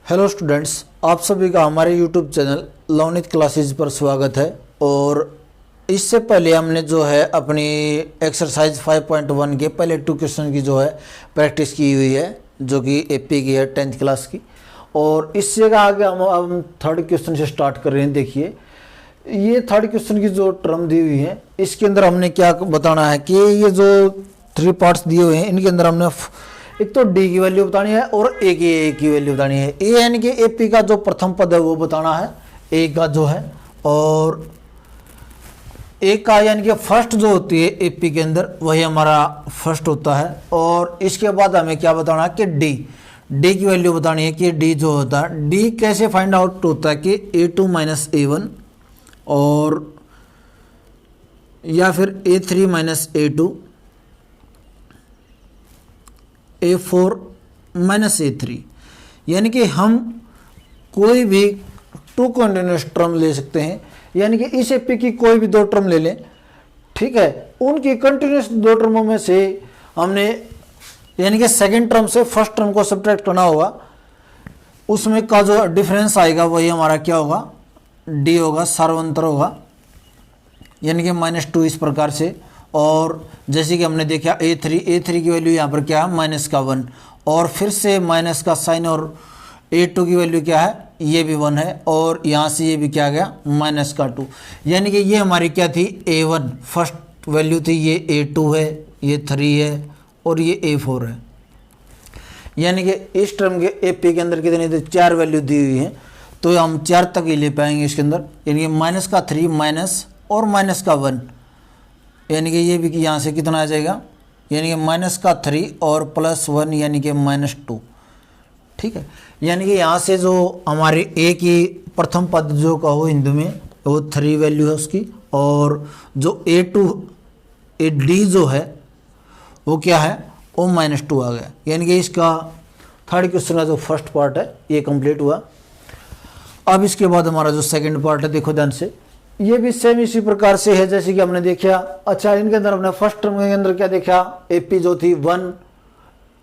Hello students, आप सभी का हमारे यूट्यूब चैनल लवनीत क्लासेस पर स्वागत है। और इससे पहले हमने जो है अपनी एक्सरसाइज 5.1 के पहले 2 क्वेश्चन की जो है प्रैक्टिस की हुई है, जो कि एपी की है 10th क्लास की। और इससे आगे हम थर्ड क्वेश्चन से स्टार्ट कर रहे हैं। देखिए, ये थर्ड क्वेश्चन की जो टर्म दी हुई है, इसके अंदर हमने क्या बताना है कि ये जो 3 पार्ट्स दिए हुए हैं, इनके अंदर हमने एक तो डी की वैल्यू बतानी है और ए की वैल्यू बतानी है। ए यानी कि एपी का जो प्रथम पद है वो बताना है, ए का जो है, और ए का यानी कि फर्स्ट जो होती है एपी के अंदर वही हमारा फर्स्ट होता है। और इसके बाद हमें क्या बताना है कि डी की वैल्यू बतानी है कि डी जो होता है, डी कैसे फाइंड आउट होता है कि A2 माइनस A1 और या फिर A3 minus A2, A4 minus A3। यानी कि हम कोई भी 2 कंटिन्यूस टर्म ले सकते हैं, यानी कि इस एपी की कोई भी 2 टर्म ले लें, ठीक है। उनकी कंटिन्यूस 2 टर्मों में से हमने यानी कि सेकंड टर्म से फर्स्ट टर्म को सब्ट्रैक्ट करना होगा, उसमें का जो डिफरेंस आएगा वही हमारा क्या होगा, डी होगा, सार्वंतर होगा, यानी कि -2 इस प्रकार से। और जैसे कि हमने देखा A3 की वैल्यू यहाँ पर क्या है, -1, और फिर से माइनस का साइन, और A2 की वैल्यू क्या है, ये भी 1 है, और यहाँ से ये भी क्या गया, -2। यानी कि ये हमारी क्या थी, A1 फर्स्ट वैल्यू थी, ये A2 है, ये 3 है, और ये A4 है। यानी कि इस टर्म के एपी के अंदर कितनी थी, 4 वैल्यू दी हुई है, तो हम 4 तक ही ले पाएंगे इसके अंदर। यानी कि -3 माइनस और -1, यानी कि ये भी यहाँ से कितना आ जाएगा, यानी कि -3 और +1 यानी कि -2, ठीक है। यानी कि यहाँ से जो हमारे ए की प्रथम पद जो कहो हिंदू में, वो 3 वैल्यू है उसकी, और जो डी जो है वो क्या है, वो -2 आ गया। यानी कि इसका थर्ड क्वेश्चन का जो फर्स्ट पार्ट है ये कंप्लीट हुआ। अब इसके बाद हमारा जो सेकंड पार्ट है, देखो ध्यान से, ये भी सेम इसी प्रकार से है जैसे कि हमने देखा। अच्छा, इनके अंदर हमने फर्स्ट टर्म के अंदर क्या देखा, एपी जो थी 1,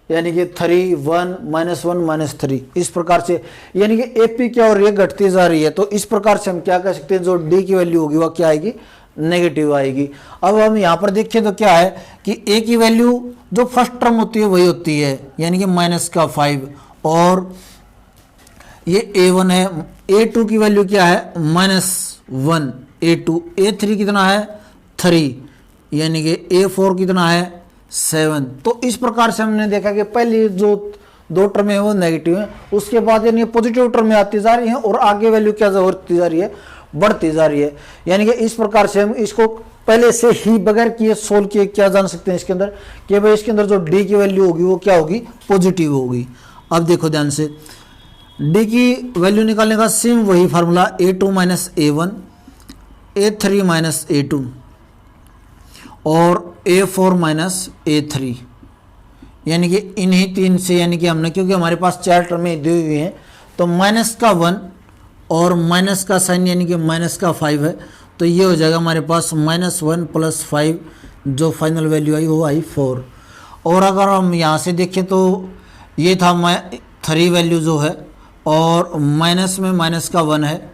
यानी कि 3 1 -1 -3 इस प्रकार से, यानी कि एपी क्या हो रही है, घटती जा रही है। तो इस प्रकार से हम क्या कह सकते हैं, जो डी की वैल्यू होगी वह क्या आएगी, नेगेटिव आएगी। अब हम यहाँ पर देखें तो क्या है कि ए की वैल्यू जो फर्स्ट टर्म होती है वही होती है, यानी कि -5, और ये A1 है। A2 की वैल्यू क्या है, -1, A2, A3 कितना है, 3, यानी कि A4 कितना है, 7। तो इस प्रकार से हमने देखा कि पहले जो 2 टर्म है वो नेगेटिव है, उसके बाद यानी पॉजिटिव टर्म में आती जा रही है, और आगे वैल्यू क्या होती जा रही है, बढ़ती जा रही है। यानी कि इस प्रकार से हम इसको पहले से ही बगैर किए सोल्व किए क्या जान सकते हैं इसके अंदर, कि भाई इसके अंदर जो डी की वैल्यू होगी वो क्या होगी, पॉजिटिव होगी। अब देखो ध्यान से, डी की वैल्यू निकालने का सेम वही formula, A2 minus A1, A3 minus A2 और A4 माइनस A3, यानी कि इन्हीं 3 से, यानी कि हमने, क्योंकि हमारे पास 4 टर्में दी हुई हैं, तो -1 और माइनस का साइन यानी कि -5 है, तो ये हो जाएगा हमारे पास -1 + 5, जो फाइनल वैल्यू आई वो आई 4। और अगर हम यहाँ से देखें तो ये था 3 वैल्यू जो है, और माइनस में -1 है,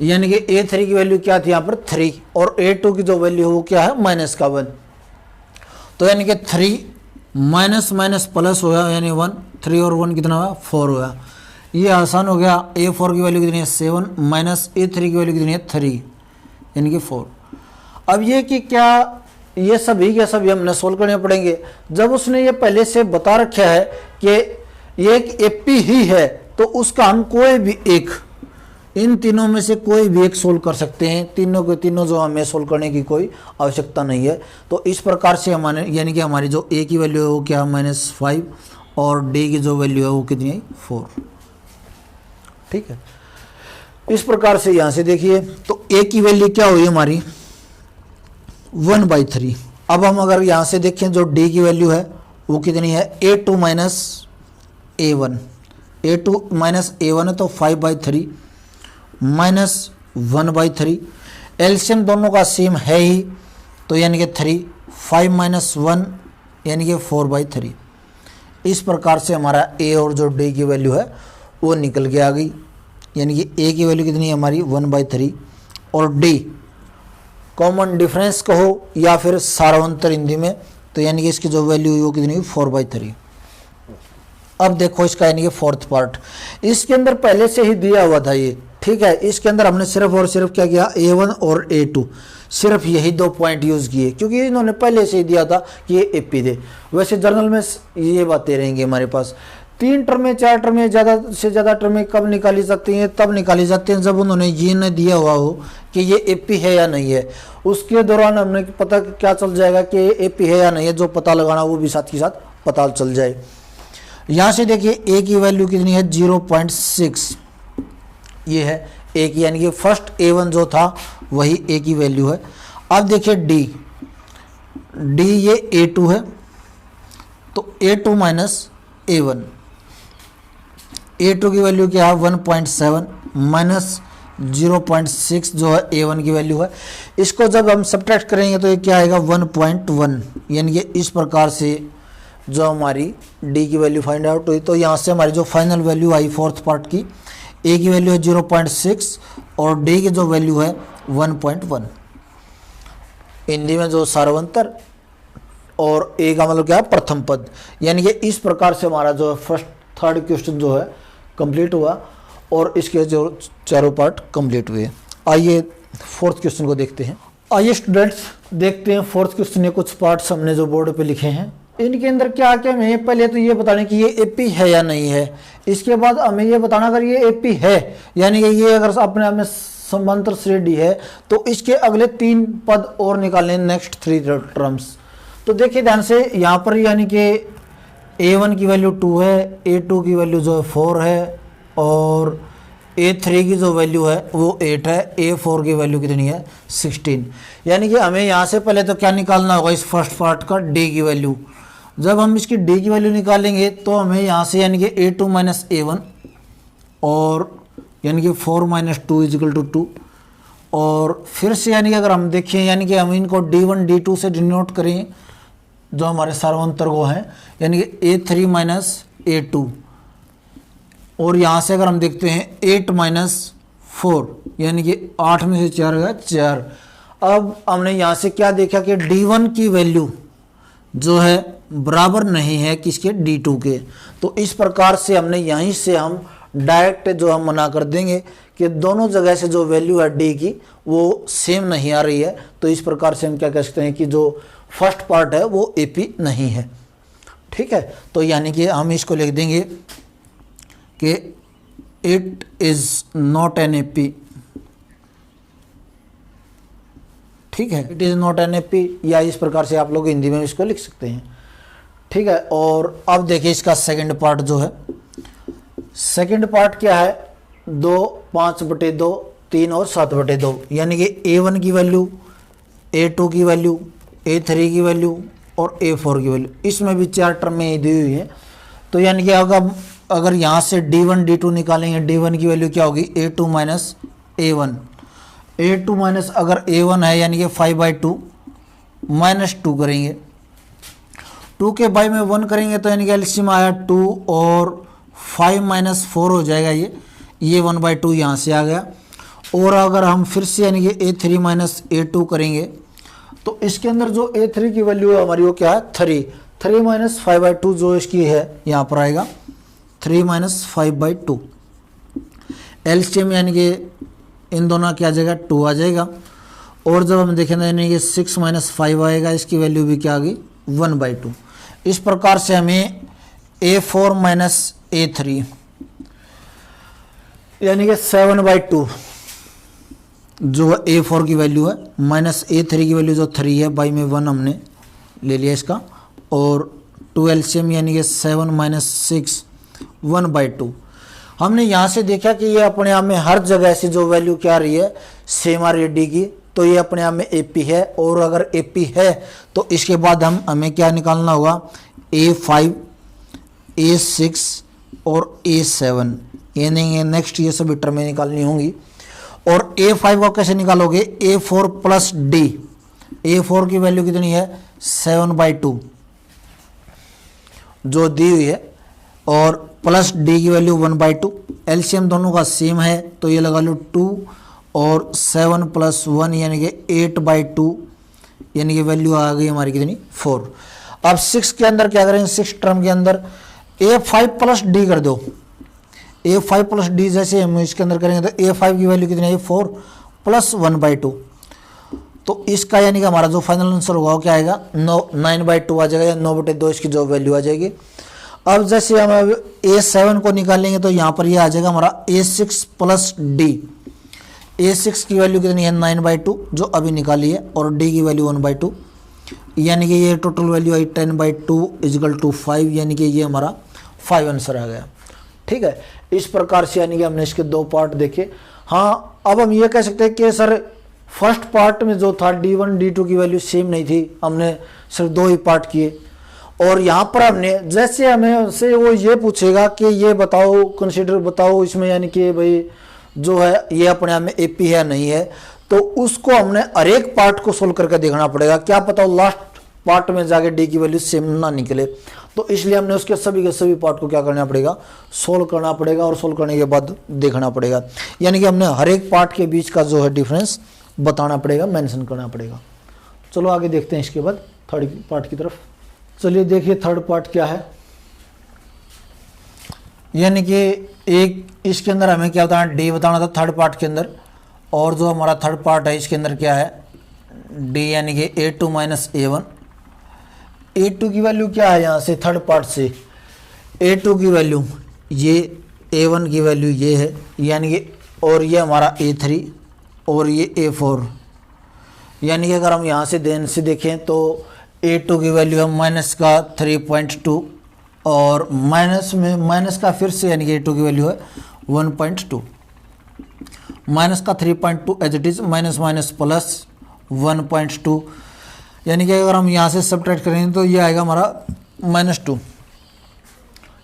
यानी कि A3 की वैल्यू क्या थी यहाँ पर 3, और A2 की जो वैल्यू है वो क्या है, -1। तो यानी कि 3 माइनस प्लस हो गया, यानी 1, 3 और 1 कितना हुआ, 4 हुआ। ये आसान हो गया। A4 की वैल्यू कितनी है, 7, माइनस A3 की वैल्यू कितनी है, 3, यानी कि 4। अब ये कि क्या ये सभी के सभी हमने सोल्व करने पड़ेंगे, जब उसने ये पहले से बता रखा है कि ये एक एपी ही है, तो उसका हम कोई भी एक, इन तीनों में से कोई भी एक सोल्व कर सकते हैं। तीनों के तीनों जो हमें सोल्व करने की कोई आवश्यकता नहीं है। तो इस प्रकार से हमारे, यानी कि हमारी जो ए की वैल्यू है वो क्या, -5, और डी की जो वैल्यू है वो कितनी है, 4, ठीक है। इस प्रकार से यहाँ से देखिए, तो ए की वैल्यू क्या हुई हमारी, 1/3। अब हम अगर यहाँ से देखें, जो डी की वैल्यू है वो कितनी है, A2 minus A1, A2 minus A1 है, तो 5/3 -1/3। एलसीएम दोनों का सेम है ही, तो यानी कि 3, 5 - 1 यानी कि 4/3। इस प्रकार से हमारा ए और जो डी की वैल्यू है वो निकल के आ गई, यानी कि ए की वैल्यू कितनी है हमारी 1/3, और डी कॉमन डिफरेंस कहो या फिर सारांतर हिंदी में, तो यानी कि इसकी जो वैल्यू है वो कितनी हुई 4/3। अब देखो इसका यानी कि फोर्थ पार्ट, इसके अंदर पहले से ही दिया हुआ था ये, ठीक है। इसके अंदर हमने सिर्फ और सिर्फ क्या किया, A1 और A2 सिर्फ यही 2 पॉइंट यूज किए, क्योंकि इन्होंने पहले से ही दिया था कि ये एपी दे। वैसे जर्नल में ये बातें रहेंगी हमारे पास। 3 टर्में 4 टर्में ज़्यादा से ज़्यादा टर्में कब निकाली जाती हैं, तब निकाली जाती हैं जब उन्होंने ये न दिया हुआ हो कि ये एपी है या नहीं है। उसके दौरान हमने पता क्या चल जाएगा कि एपी है या नहीं है, जो पता लगाना वो भी साथ के साथ पता चल जाए। यहाँ से देखिए ए की वैल्यू कितनी है 0.6, ये है ए की, यानी कि फर्स्ट A1 जो था वही ए की वैल्यू है। अब देखिए डी ये A2 है, तो A2 माइनस A1, A2 की वैल्यू क्या है 1.7 माइनस 0.6 जो है A1 की वैल्यू है। इसको जब हम सब्ट्रैक्ट करेंगे तो ये क्या आएगा 1.1, यानी कि इस प्रकार से जो हमारी डी की वैल्यू फाइंड आउट हुई। तो यहाँ से हमारी जो फाइनल वैल्यू आई फोर्थ पार्ट की, ए की वैल्यू है 0.6 और डी की जो वैल्यू है 1.1। हिंदी में जो सार्वंतर और ए का मतलब क्या है प्रथम पद। यानी कि इस प्रकार से हमारा जो फर्स्ट थर्ड क्वेश्चन जो है कंप्लीट हुआ और इसके जो चारों पार्ट कंप्लीट हुए। आइए फोर्थ क्वेश्चन को देखते हैं। आइए स्टूडेंट्स देखते हैं फोर्थ क्वेश्चन के कुछ पार्ट्स हमने जो बोर्ड पे लिखे हैं। इनके अंदर क्या क्या हमें पहले तो ये बताने कि ये एपी है या नहीं है। इसके बाद हमें ये बताना अगर ये एपी है यानी कि ये अगर अपने आप में समांतर श्रेणी है तो इसके अगले 3 पद और निकालने नेक्स्ट 3 टर्म्स। तो देखिए ध्यान से यहाँ पर यानी कि A1 की वैल्यू 2 है, A2 की वैल्यू जो है 4 है और A3 की जो वैल्यू है वो 8 है, A4 की वैल्यू कितनी है 16। यानी कि हमें यहाँ से पहले तो क्या निकालना होगा इस फर्स्ट पार्ट का D की वैल्यू। जब हम इसकी D की वैल्यू निकालेंगे तो हमें यहाँ से यानी कि A2 माइनस A1 और यानी कि 4 माइनस 2 इजिकल टू 2 और फिर से यानी कि अगर हम देखें यानी कि हम इनको D1 D2 से डिनोट करें जो हमारे सार्वंतर को हैं यानी कि A3 माइनस A2 और यहाँ से अगर हम देखते हैं 8 माइनस 4 यानी कि 8 में से 4 गया 4। अब हमने यहाँ से क्या देखा कि D1 की वैल्यू जो है बराबर नहीं है किसके D2 के। तो इस प्रकार से हमने यहीं से हम डायरेक्ट जो हम मना कर देंगे कि दोनों जगह से जो वैल्यू है D की वो सेम नहीं आ रही है। तो इस प्रकार से हम क्या कह सकते हैं कि जो फर्स्ट पार्ट है वो AP नहीं है। ठीक है, तो यानी कि हम इसको लिख देंगे कि it is not an AP। ठीक है, it is not an AP या इस प्रकार से आप लोग हिंदी में इसको लिख सकते हैं। ठीक है, और अब देखिए इसका सेकंड पार्ट जो है, सेकंड पार्ट क्या है 2, 5/2, 3 और 7/2 यानी कि A1 की वैल्यू, A2 की वैल्यू, A3 की वैल्यू और A4 की वैल्यू। इसमें भी 4 टर्में दी हुई हैं। तो यानी कि अगर यहाँ से D1 D2 निकालेंगे, D1 की वैल्यू क्या होगी A2 minus A1, A2 minus अगर A1 है यानी कि 5/2 माइनस 2 करेंगे, 2 के बाई में 1 करेंगे तो यानी कि एलसीएम आया 2 और 5 माइनस 4 हो जाएगा ये 1/2 यहाँ से आ गया। और अगर हम फिर से यानी कि A3 माइनस A2 करेंगे तो इसके अंदर जो A3 की वैल्यू है हमारी वो क्या है 3 माइनस 5/2 जो इसकी है यहाँ पर आएगा 3 माइनस 5/2। एलसीएम यानी कि इन दोनों क्या आ जाएगा 2 आ जाएगा। और जब हम देखेंगे यानी कि 6 माइनस 5 आएगा, इसकी वैल्यू भी क्या आ गई 1/2। इस प्रकार से हमें A4 माइनस A3 यानी कि 7/2 जो A4 की वैल्यू है माइनस A3 की वैल्यू जो 3 है, बाई में 1 हमने ले लिया इसका, और 2 एलसीएम यानी कि 7 माइनस 6 1/2। हमने यहाँ से देखा कि ये अपने आप में हर जगह से जो वैल्यू क्या आ रही है सेम आ रही है D की, तो ये अपने आप में AP है। और अगर AP है तो इसके बाद हमें क्या निकालना होगा A5, A6 और A7 यानी नेक्स्ट ये सभी टर्में निकालनी होंगी। और A5 को कैसे निकालोगे A4 प्लस D, A4 की वैल्यू कितनी है 7/2 जो दी हुई है और प्लस D की वैल्यू 1/2 एलसीएम दोनों का सेम है तो ये लगा लो 2 और 7 + 1 यानी कि 8/2 यानी कि वैल्यू आ गई हमारी कितनी 4। अब 6 के अंदर क्या करेंगे, 6 टर्म के अंदर A5 + D कर दो। A5 + D जैसे हम इसके अंदर करेंगे तो A5 की वैल्यू कितनी है 4 + 1/2। तो इसका यानी कि हमारा जो फाइनल आंसर होगा वो क्या आएगा 9/2 आ जाएगा या 9/2 इसकी जो वैल्यू आ जाएगी। अब जैसे हम A7 को निकालेंगे तो यहाँ पर ये आ जाएगा हमारा A6 + D। A6 की वैल्यू कितनी है 9/2 जो अभी निकाली है और D की वैल्यू 1/2 यानी कि ये टोटल वैल्यू आई 10/2 = 5 यानी कि ये हमारा 5 आंसर आ गया। ठीक है, इस प्रकार से यानी कि हमने इसके 2 पार्ट देखे। हाँ, अब हम ये कह सकते हैं कि सर फर्स्ट पार्ट में जो था D1 D2 की वैल्यू सेम नहीं थी, हमने सिर्फ 2 ही पार्ट किए। और यहाँ पर हमने जैसे हमें से वो ये पूछेगा कि ये बताओ कंसीडर बताओ इसमें यानी कि भाई जो है ये अपने आप में एपी है नहीं है, तो उसको हमने हर एक पार्ट को सोल्व करके देखना पड़ेगा। क्या पता लास्ट पार्ट में जाके डी की वैल्यू सेम ना निकले, तो इसलिए हमने उसके सभी के सभी पार्ट को क्या करना पड़ेगा सोल्व करना पड़ेगा और सोल्व करने के बाद देखना पड़ेगा। यानी कि हमने हर एक पार्ट के बीच का जो है डिफरेंस बताना पड़ेगा, मेंशन करना पड़ेगा। चलो आगे देखते हैं इसके बाद थर्ड पार्ट की तरफ। चलिए देखिए थर्ड पार्ट क्या है। यानी कि एक इसके अंदर हमें क्या बताना डी बताना था थर्ड पार्ट के अंदर, और जो हमारा थर्ड पार्ट है इसके अंदर क्या है डी यानी कि A2 - A1। A2 की वैल्यू क्या है यहाँ से थर्ड पार्ट से A2 की वैल्यू ये, A1 की वैल्यू ये है यानी कि, और ये हमारा A3 और ये A4। यानी कि अगर हम यहाँ से ध्यान से देखें तो A2 की वैल्यू है -3.2 और माइनस में माइनस का फिर से यानी कि A2 की वैल्यू है 1.2, माइनस का 3.2 as it is, minus minus plus 1.2 यानी कि अगर हम यहाँ से सब्ट्रैक्ट करेंगे तो ये आएगा हमारा -2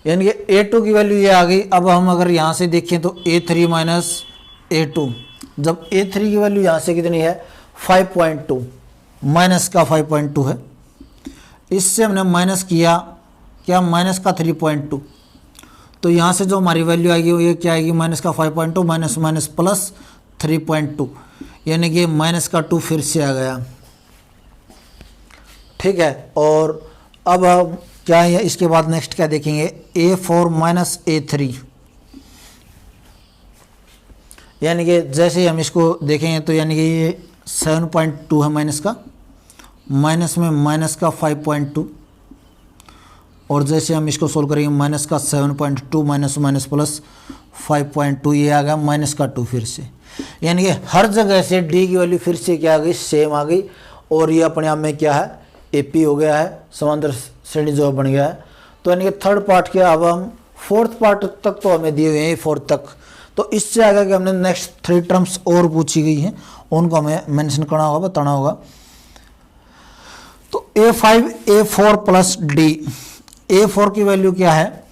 यानी कि A2 की वैल्यू ये आ गई। अब हम अगर यहाँ से देखें तो A3 - A2, जब A3 की वैल्यू यहाँ से कितनी है 5.2, माइनस का 5.2 है, इससे हमने माइनस किया क्या माइनस का 3.2, तो यहाँ से जो हमारी वैल्यू आएगी वो ये क्या आएगी माइनस का 5.2 माइनस माइनस प्लस 3.2 यानी कि माइनस का 2 फिर से आ गया। ठीक है, और अब हम क्या है इसके बाद नेक्स्ट क्या देखेंगे A4 - A3 यानी कि जैसे ही हम इसको देखेंगे तो यानी कि ये 7.2 है माइनस का, माइनस में माइनस का 5.2 और जैसे हम इसको सोल्व करेंगे माइनस का 7.2 माइनस माइनस प्लस 5.2 ये आ गया माइनस का 2 फिर से, यानी कि हर जगह से डी की वैल्यू फिर से क्या आ गई सेम आ गई और ये अपने आप में क्या है एपी हो गया है, समांतर श्रेणी जो बन गया है। तो यानी कि थर्ड पार्ट के अब हम फोर्थ पार्ट तक तो हमें दिए हुए हैं फोर्थ तक, तो इससे आगे कि हमने नेक्स्ट 3 टर्म्स और पूछी गई हैं उनको हमें मेंशन करना होगा, बताना होगा। तो A5 A4 + D, A4 की वैल्यू क्या है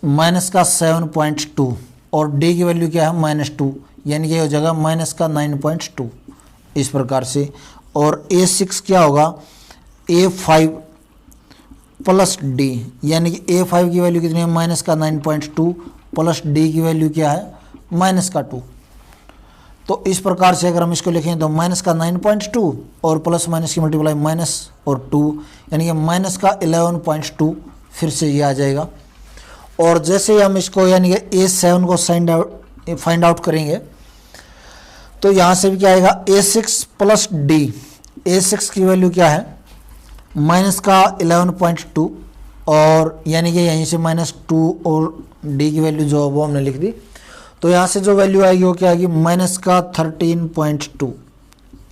माइनस का 7.2 और D की वैल्यू क्या है -2 यानी कि हो जाएगा माइनस का 9.2 इस प्रकार से। और A6 क्या होगा A5 + D यानी कि A5 की वैल्यू कितनी है माइनस का 9.2 प्लस D की वैल्यू क्या है माइनस का 2। तो इस प्रकार से अगर हम इसको लिखें तो माइनस का 9.2 और प्लस माइनस की मल्टीप्लाई माइनस और 2 यानी कि माइनस का 11.2 फिर से ये आ जाएगा। और जैसे ही हम इसको यानी कि A7 को फाइंड आउट करेंगे तो यहाँ से भी क्या आएगा A6 + D, A6 की वैल्यू क्या है माइनस का 11.2 और यानी कि यहीं से -2 और D की वैल्यू जो वो हमने लिख दी, तो यहाँ से जो वैल्यू आएगी वो क्या आएगी माइनस का 13.2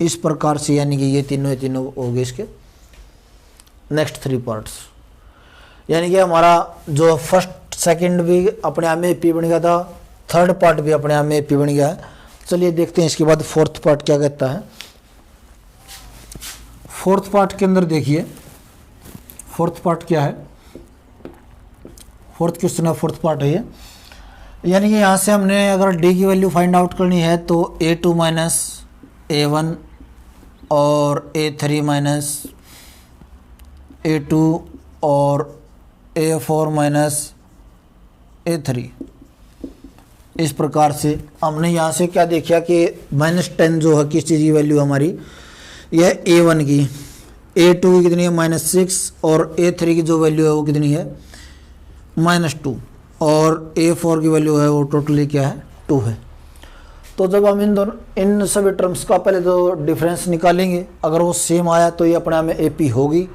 इस प्रकार से। यानी कि ये तीनों हो गए इसके नेक्स्ट 3 पार्ट्स। यानी कि हमारा जो फर्स्ट सेकंड भी अपने आप में एपी बन गया था, थर्ड पार्ट भी अपने आप में एपी बन गया है। चलिए देखते हैं इसके बाद फोर्थ पार्ट क्या कहता है। फोर्थ पार्ट के अंदर देखिए फोर्थ पार्ट क्या है, फोर्थ क्वेश्चन है फोर्थ पार्ट है ये। यानी कि यहाँ से हमने अगर डी की वैल्यू फाइंड आउट करनी है तो A2 - A1 और A3 - A2 और A4 - A3 इस प्रकार से हमने यहाँ से क्या देखा कि -10 जो है किस चीज़ की वैल्यू हमारी, यह A1 की, A2 की कितनी है -6 और A3 की जो वैल्यू है वो कितनी है -2 और A4 की वैल्यू है वो टोटली क्या है 2 है। तो जब हम इन सभी टर्म्स का पहले तो डिफरेंस निकालेंगे, अगर वो सेम आया तो ये अपने आप में AP होगी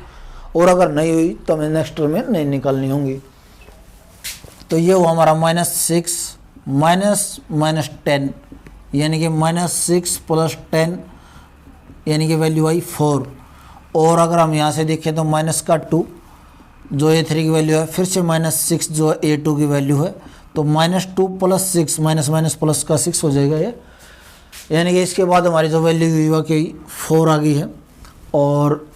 और अगर नहीं हुई तो हमें नेक्स्ट टर्म में नहीं निकालनी होंगी। तो ये वो हमारा -6 -10 यानी कि -6 + 10 यानी कि वैल्यू आई 4 और अगर हम यहाँ से देखें तो -2 जो A3 की वैल्यू है, फिर से -6 जो A2 की वैल्यू है, तो -2 + 6 माइनस प्लस का 6 हो जाएगा ये, यानी कि इसके बाद हमारी जो वैल्यू हुई वह कि 4 आ गई है। और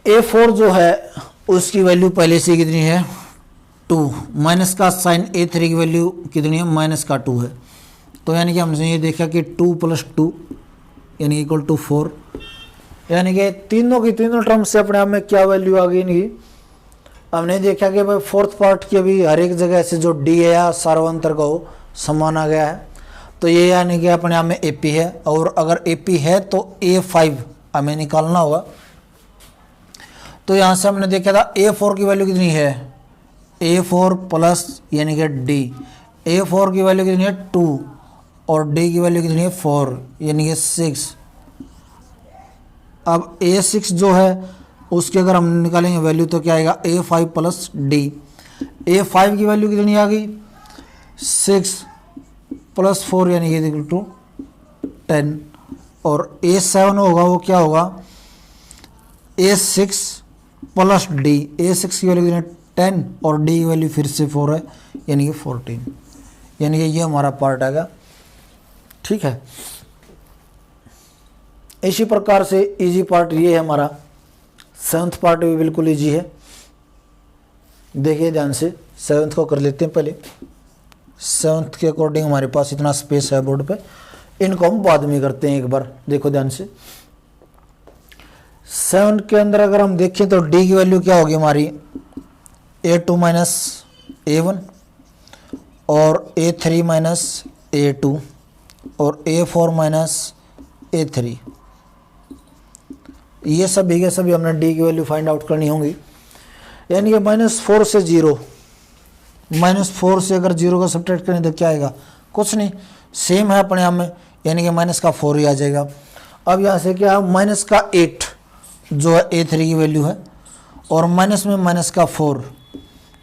A4 जो है उसकी वैल्यू पहले से कितनी है 2, माइनस का साइन A3 की वैल्यू कितनी है -2 है। तो यानी कि हमने ये देखा कि 2 + 2 यानी = 4, यानी कि तीनों की तीनों टर्म से अपने आप में क्या वैल्यू आ गई इनकी। हमने देखा कि भाई फोर्थ पार्ट की भी हर एक जगह से जो D है या सार्वंतर का हो समान आ गया है, तो ये यानी कि अपने आप में AP है। और अगर AP है तो A5 हमें निकालना होगा। तो यहाँ से हमने देखा था A4 की वैल्यू कितनी है, A4 प्लस यानी कि D, A4 की वैल्यू कितनी है 2 और D की वैल्यू कितनी है 4 यानी कि 6। अब A6 जो है उसके अगर हम निकालेंगे वैल्यू तो क्या आएगा A5 + D, A5 की वैल्यू कितनी आ गई 6 + 4 यानी कि = 10 और A7 होगा वो क्या होगा A6 + D, A6 की वैल्यू कितनी है 10 और D की वैल्यू फिर से 4 है यानी कि 14, यानी कि ये हमारा पार्ट आएगा। ठीक है, इसी प्रकार से इजी पार्ट ये है हमारा। 7th पार्ट भी बिल्कुल इजी है, देखिए ध्यान से। 7th को कर लेते हैं पहले। 7th के अकॉर्डिंग हमारे पास इतना स्पेस है बोर्ड पे, इनको हम बाद में करते हैं एक बार, देखो ध्यान से। 7 के अंदर अगर हम देखें तो D की वैल्यू क्या होगी हमारी A2 - A1 और A3 - A2 और A4 - A3, ये सभी के सभी हमने D की वैल्यू फाइंड आउट करनी होंगी। यानी कि -4 से 0, -4 से अगर 0 का सब्ट्रैक्ट करें तो क्या आएगा, कुछ नहीं, सेम है अपने आप में, यानी कि -4 ही आ जाएगा। अब यहाँ से क्या -8 जो है A3 की वैल्यू है और माइनस में -4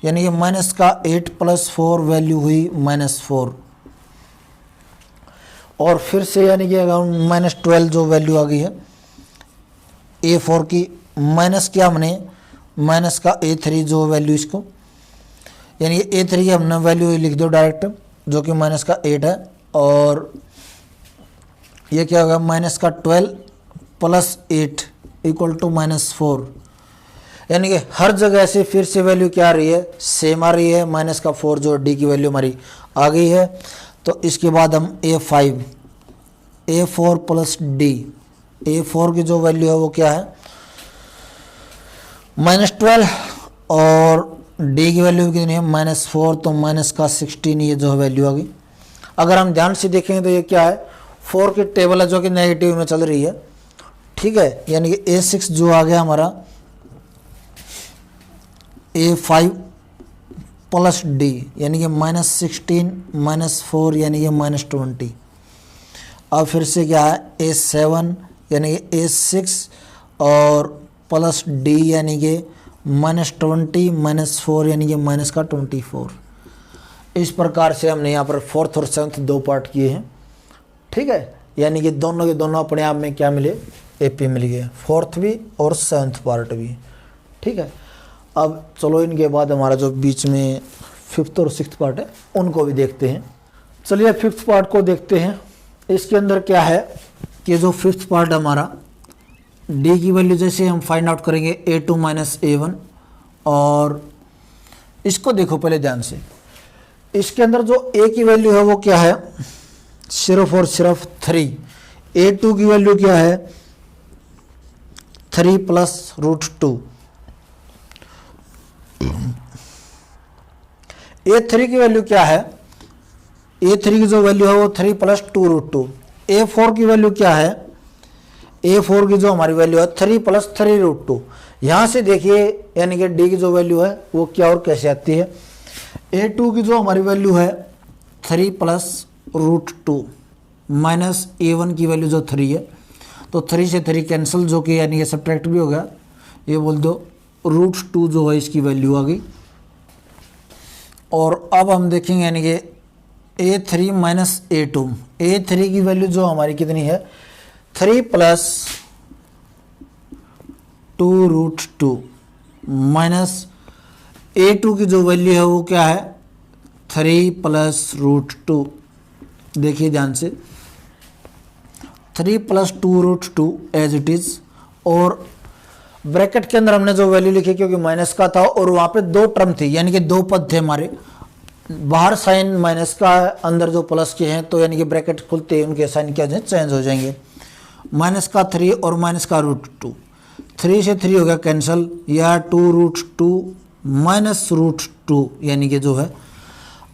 यानी कि -8 + 4 वैल्यू हुई -4 और फिर से यानी कि अगर -12 जो वैल्यू आ गई है A4 की, माइनस क्या हमने -A3 जो वैल्यू इसको, यानी कि A3 की हमने वैल्यू लिख दो डायरेक्ट जो कि -8 है और ये क्या होगा -12 + 8 = -4, यानी कि हर जगह से फिर से वैल्यू क्या आ रही है, सेम आ रही है, -4 जो D की वैल्यू हमारी आ गई है। तो इसके बाद हम A4 + D, A4 की जो वैल्यू है वो क्या है -12 और D की वैल्यू कितनी है -4, तो -16 ये जो वैल्यू आ गई। अगर हम ध्यान से देखेंगे तो ये क्या है 4 की टेबल है जो कि नेगेटिव में चल रही है। ठीक है, यानी कि A6 जो आ गया हमारा A5 + D यानी कि -16 -4 यानी कि -20। अब फिर से क्या है A7 यानी कि A6 और प्लस D यानी कि -20 -4 यानी कि -24। इस प्रकार से हमने यहाँ पर 4th और 7th 2 पार्ट किए हैं। ठीक है, यानी कि दोनों के दोनों अपने आप में क्या मिले AP मिल गए, 4th भी और 7th पार्ट भी। ठीक है, अब चलो इनके बाद हमारा जो बीच में 5th और 6th पार्ट है उनको भी देखते हैं। चलिए 5th पार्ट को देखते हैं। इसके अंदर क्या है कि जो 5th पार्ट हमारा D की वैल्यू जैसे हम फाइंड आउट करेंगे A2 - A1 और इसको देखो पहले ध्यान से। इसके अंदर जो A की वैल्यू है वो क्या है सिर्फ और सिर्फ 3। A2 की वैल्यू क्या है 3 + √2। A3 की वैल्यू क्या है A3 की जो वैल्यू है वो 3 प्लस 2√2। A4 की वैल्यू क्या है, A4 की जो हमारी वैल्यू है 3 प्लस 3√2। यहाँ से देखिए यानी कि D की जो वैल्यू है वो क्या और कैसे आती है। A2 की जो हमारी वैल्यू है 3 प्लस √2 माइनस A1 की वैल्यू जो 3 है, तो 3 से 3 कैंसिल, जो कि यानी कि सब्ट्रैक्ट भी हो गया। ये बोल दो √2 जो है इसकी वैल्यू आ गई। और अब हम देखेंगे यानी कि A3 माइनस A2। A3 की वैल्यू जो हमारी कितनी है 3 प्लस 2√2 माइनस A2 की जो वैल्यू है वो क्या है 3 प्लस √2। देखिए ध्यान से 3 प्लस 2√2 एज इट इज, और ब्रैकेट के अंदर हमने जो वैल्यू लिखी क्योंकि माइनस का था और वहाँ पे दो टर्म थी यानी कि दो पद थे हमारे, बाहर साइन माइनस का अंदर जो प्लस के हैं, तो यानी कि ब्रैकेट खुलते हैं उनके साइन क्या चेंज हो जाएंगे। माइनस का 3 और माइनस का √2, 3 से 3 हो गया कैंसल, या 2√2 माइनस √2 यानी कि जो है।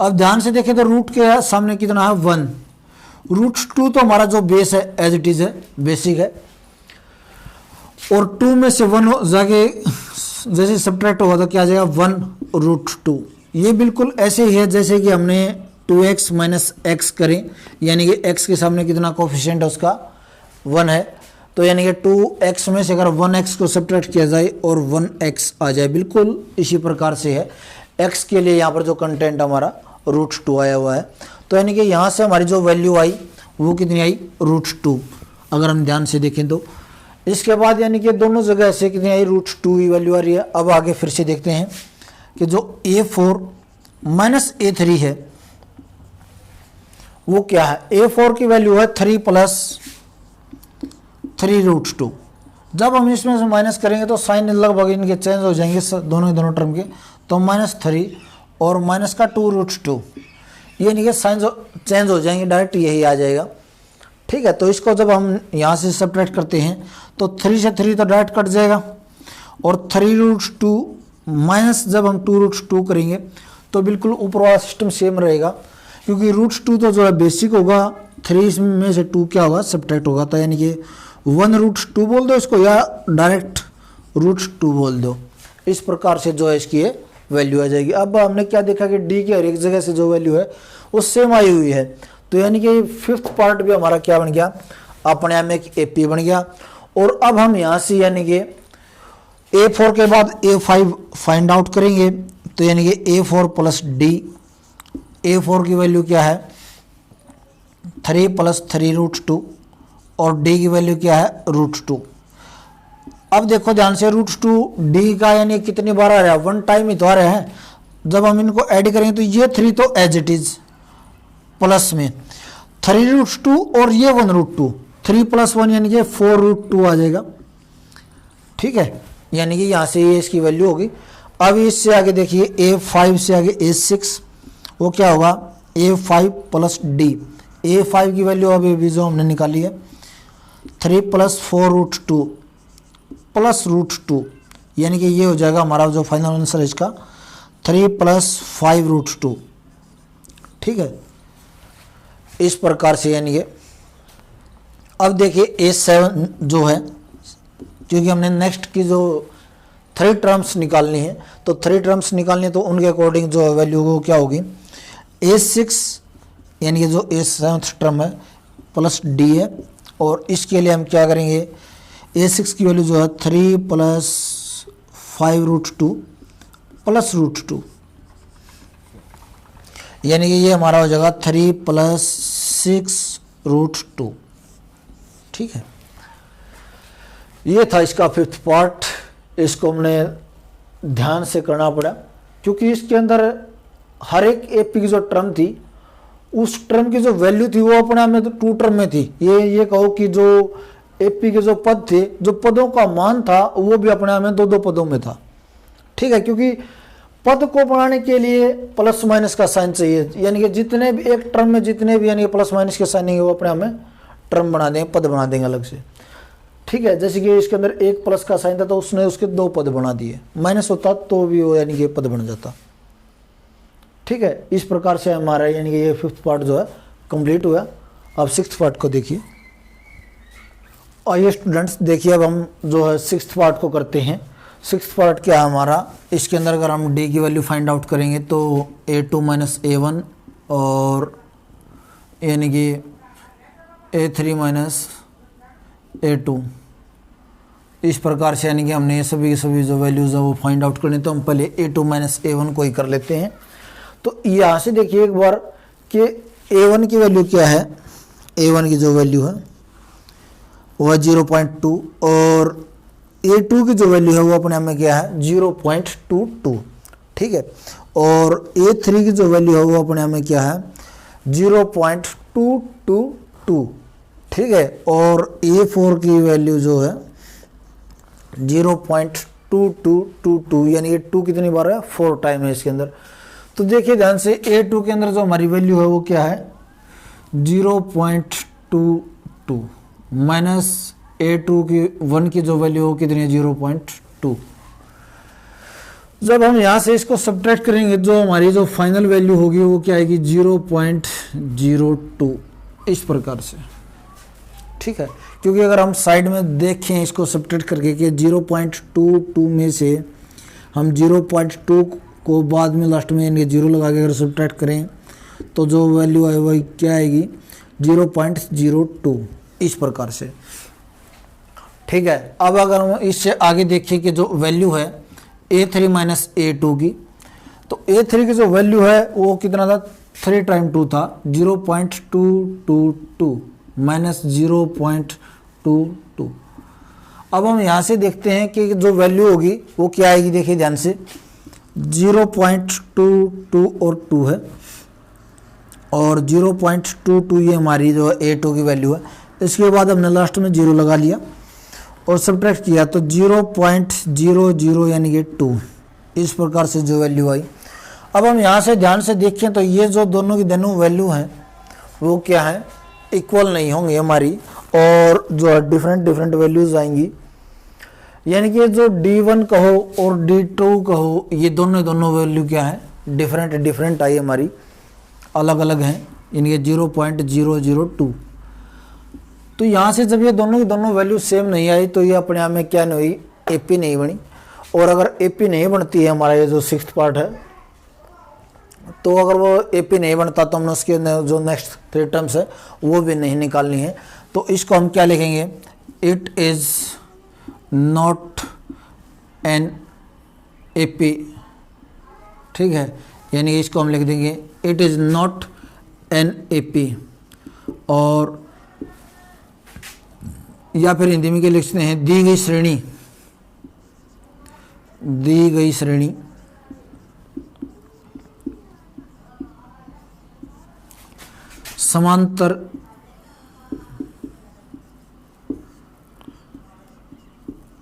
अब ध्यान से देखें तो रूट के सामने कितना है 1, √2 तो हमारा जो बेस है एज इट इज है, बेसिक है, और 2 में से 1 जाके जैसे सब्ट्रैक्ट होगा तो क्या आ जाएगा 1√2। ये बिल्कुल ऐसे ही है जैसे कि हमने 2x माइनस एक्स करें, यानी कि x के सामने कितना कोफिशिएंट है उसका 1 है, तो यानी कि 2x में से अगर 1x को सब्ट्रैक्ट किया जाए और 1x आ जाए, बिल्कुल इसी प्रकार से है। x के लिए यहाँ पर जो कंटेंट हमारा √2 आया हुआ है, तो यानी कि यहाँ से हमारी जो वैल्यू आई वो कितनी आई √2, अगर हम ध्यान से देखें तो। इसके बाद यानी कि दोनों जगह से कितनी आई √2 की वैल्यू आ रही है। अब आगे फिर से देखते हैं कि जो A4 माइनस A3 है वो क्या है। A4 की वैल्यू है 3 प्लस 3√2। जब हम इसमें से माइनस करेंगे तो साइन लगभग इनके चेंज हो जाएंगे दोनों टर्म के, तो -3 और माइनस का 2√2, यानी कि साइन चेंज हो जाएंगे, डायरेक्ट यही आ जाएगा। ठीक है, तो इसको जब हम यहाँ से सब्ट्रैक्ट करते हैं तो 3 से 3 तो डायरेक्ट कट जाएगा, और 3√2 माइनस जब हम 2√2 करेंगे तो बिल्कुल ऊपर वाला सिस्टम सेम रहेगा, क्योंकि √2 तो जो है बेसिक होगा, 3 में से 2 क्या होगा सब्ट्रैक्ट होगा, तो यानी कि 1√2 बोल दो इसको, या डायरेक्ट √2 बोल दो। इस प्रकार से जो है इसकी ये वैल्यू आ जाएगी। अब हमने क्या देखा कि डी की हर एक जगह से जो वैल्यू है वो सेम आई हुई है, तो यानी कि 5th पार्ट भी हमारा क्या बन गया, अपने आप में एक AP बन गया। और अब हम यहाँ से यानी कि A4 के बाद A5 फाइंड आउट करेंगे, तो यानी कि A4 प्लस D। A4 की वैल्यू क्या है 3 प्लस 3√2, और D की वैल्यू क्या है √2। अब देखो ध्यान से √2 D का यानी कितनी बार आ रहा है, 1 टाइम ही तो आ रहे हैं। जब हम इनको ऐड करेंगे तो ये 3 तो एज इट इज प्लस में 3√2 और ये 1√2, 3 प्लस 1 यानी कि 4√2 आ जाएगा। ठीक है, यानी कि यहाँ से ये इसकी वैल्यू होगी। अब इससे आगे देखिए A5 से आगे A6, वो क्या होगा A5 प्लस D। A5 की वैल्यू अभी भी जो हमने निकाली है 3 प्लस 4√2 प्लस √2, यानी कि ये हो जाएगा हमारा जो फाइनल आंसर है इसका 3 प्लस 5√2। ठीक है, इस प्रकार से यानी कि अब देखिए A7 जो है, क्योंकि हमने नेक्स्ट की जो 3 टर्म्स निकालनी है, तो 3 टर्म्स निकालनी है, तो उनके अकॉर्डिंग जो वैल्यू वो क्या होगी A6 यानी कि जो A7th टर्म है प्लस D है, और इसके लिए हम क्या करेंगे A6 की वैल्यू जो है 3 प्लस 5√2 प्लस √2, यानी कि ये हमारा हो जाएगा 3 प्लस 6√2। ठीक है, ये था इसका 5th पार्ट। इसको हमने ध्यान से करना पड़ा, क्योंकि इसके अंदर हर एक AP की जो टर्म थी उस टर्म की जो वैल्यू थी वो अपने आप में तो 2 टर्म में थी। ये कहो कि जो AP के जो पद थे, जो पदों का मान था वो भी अपने आप में 2 पदों में था। ठीक है, क्योंकि पद को बनाने के लिए प्लस माइनस का साइन चाहिए, यानी कि जितने भी एक टर्म में जितने भी यानी कि प्लस माइनस के साइन है वो अपने आप में टर्म बना देंगे, पद बना देंगे अलग से। ठीक है, जैसे कि इसके अंदर एक प्लस का साइन था तो उसने उसके 2 पद बना दिए, माइनस होता तो भी वो यानी कि पद बन जाता। ठीक है, इस प्रकार से हमारा यानी कि ये फिफ्थ पार्ट जो है कंप्लीट हुआ। अब सिक्स्थ पार्ट को देखिए। आइए स्टूडेंट्स देखिए, अब हम जो है सिक्स्थ पार्ट को करते हैं। सिक्स्थ पार्ट क्या है हमारा, इसके अंदर अगर हम डी की वैल्यू फाइंड आउट करेंगे तो A2 माइनस A1 और यानी कि A3 माइनस A2, इस प्रकार से यानी कि हमने ये सभी जो वैल्यूज़ है वो फाइंड आउट करनी, तो हम पहले A2 माइनस A1 को ही कर लेते हैं। तो यहाँ से देखिए एक बार कि A1 की वैल्यू क्या है। A1 की जो वैल्यू है वो है 0.2 और A2 की जो वैल्यू है वो अपने आप में क्या है 0.22, ठीक है। और A3 की जो वैल्यू है वो अपने आप में क्या है 0.222, ठीक है। और A4 की वैल्यू जो है 0.2222, यानी ये 2 कितनी बार है 4 टाइम है इसके अंदर। तो देखिए ध्यान से A2 के अंदर जो हमारी वैल्यू है वो क्या है 0.22 माइनस A2 की 1 की जो वैल्यू हो कितनी है 0.2। जब हम यहाँ से इसको सब्ट्रैक्ट करेंगे जो हमारी जो फाइनल वैल्यू होगी वो क्या आएगी 0.02, इस प्रकार से, ठीक है। क्योंकि अगर हम साइड में देखें इसको सब्ट्रैक्ट करके कि 0.22 में से हम 0.2 को बाद में लास्ट में यानी 0 लगा के अगर सब्ट्रैक्ट करें तो जो वैल्यू है वही क्या आएगी 0.02, इस प्रकार से, ठीक है। अब अगर हम इससे आगे देखें कि जो वैल्यू है A3 माइनस A2 की, तो A3 की जो वैल्यू है वो कितना था 3 टाइम 2 था 0.222 माइनस 0.22। अब हम यहाँ से देखते हैं कि जो वैल्यू होगी वो क्या आएगी, देखिए ध्यान से 0.22 और 2 है और 0.22 ये हमारी जो A2 की वैल्यू है। इसके बाद हमने लास्ट में 0 लगा लिया और सब्ट्रैक्ट किया तो 0.00 यानी कि 2, इस प्रकार से जो वैल्यू आई। अब हम यहाँ से ध्यान से देखें तो ये जो दोनों की दोनों वैल्यू हैं वो क्या है इक्वल नहीं होंगी हमारी, और जो है डिफरेंट वैल्यूज आएंगी। यानी कि जो D1 कहो और D2 कहो ये दोनों वैल्यू क्या है डिफरेंट आई हमारी, अलग अलग हैं, यानी कि 0.002। तो यहाँ से जब ये दोनों की दोनों वैल्यू सेम नहीं आई तो ये अपने आप में क्या नहीं हुई AP नहीं बनी। और अगर AP नहीं बनती है हमारा ये जो सिक्स्थ पार्ट है, तो अगर वो AP नहीं बनता तो हमने उसके जो नेक्स्ट 3 टर्म्स है वो भी नहीं निकालनी है। तो इसको हम क्या लिखेंगे, it is not an AP, ठीक है। यानी इसको हम लिख देंगे it is not an AP, और या फिर हिंदी में क्या लिखते हैं दी गई श्रेणी समांतर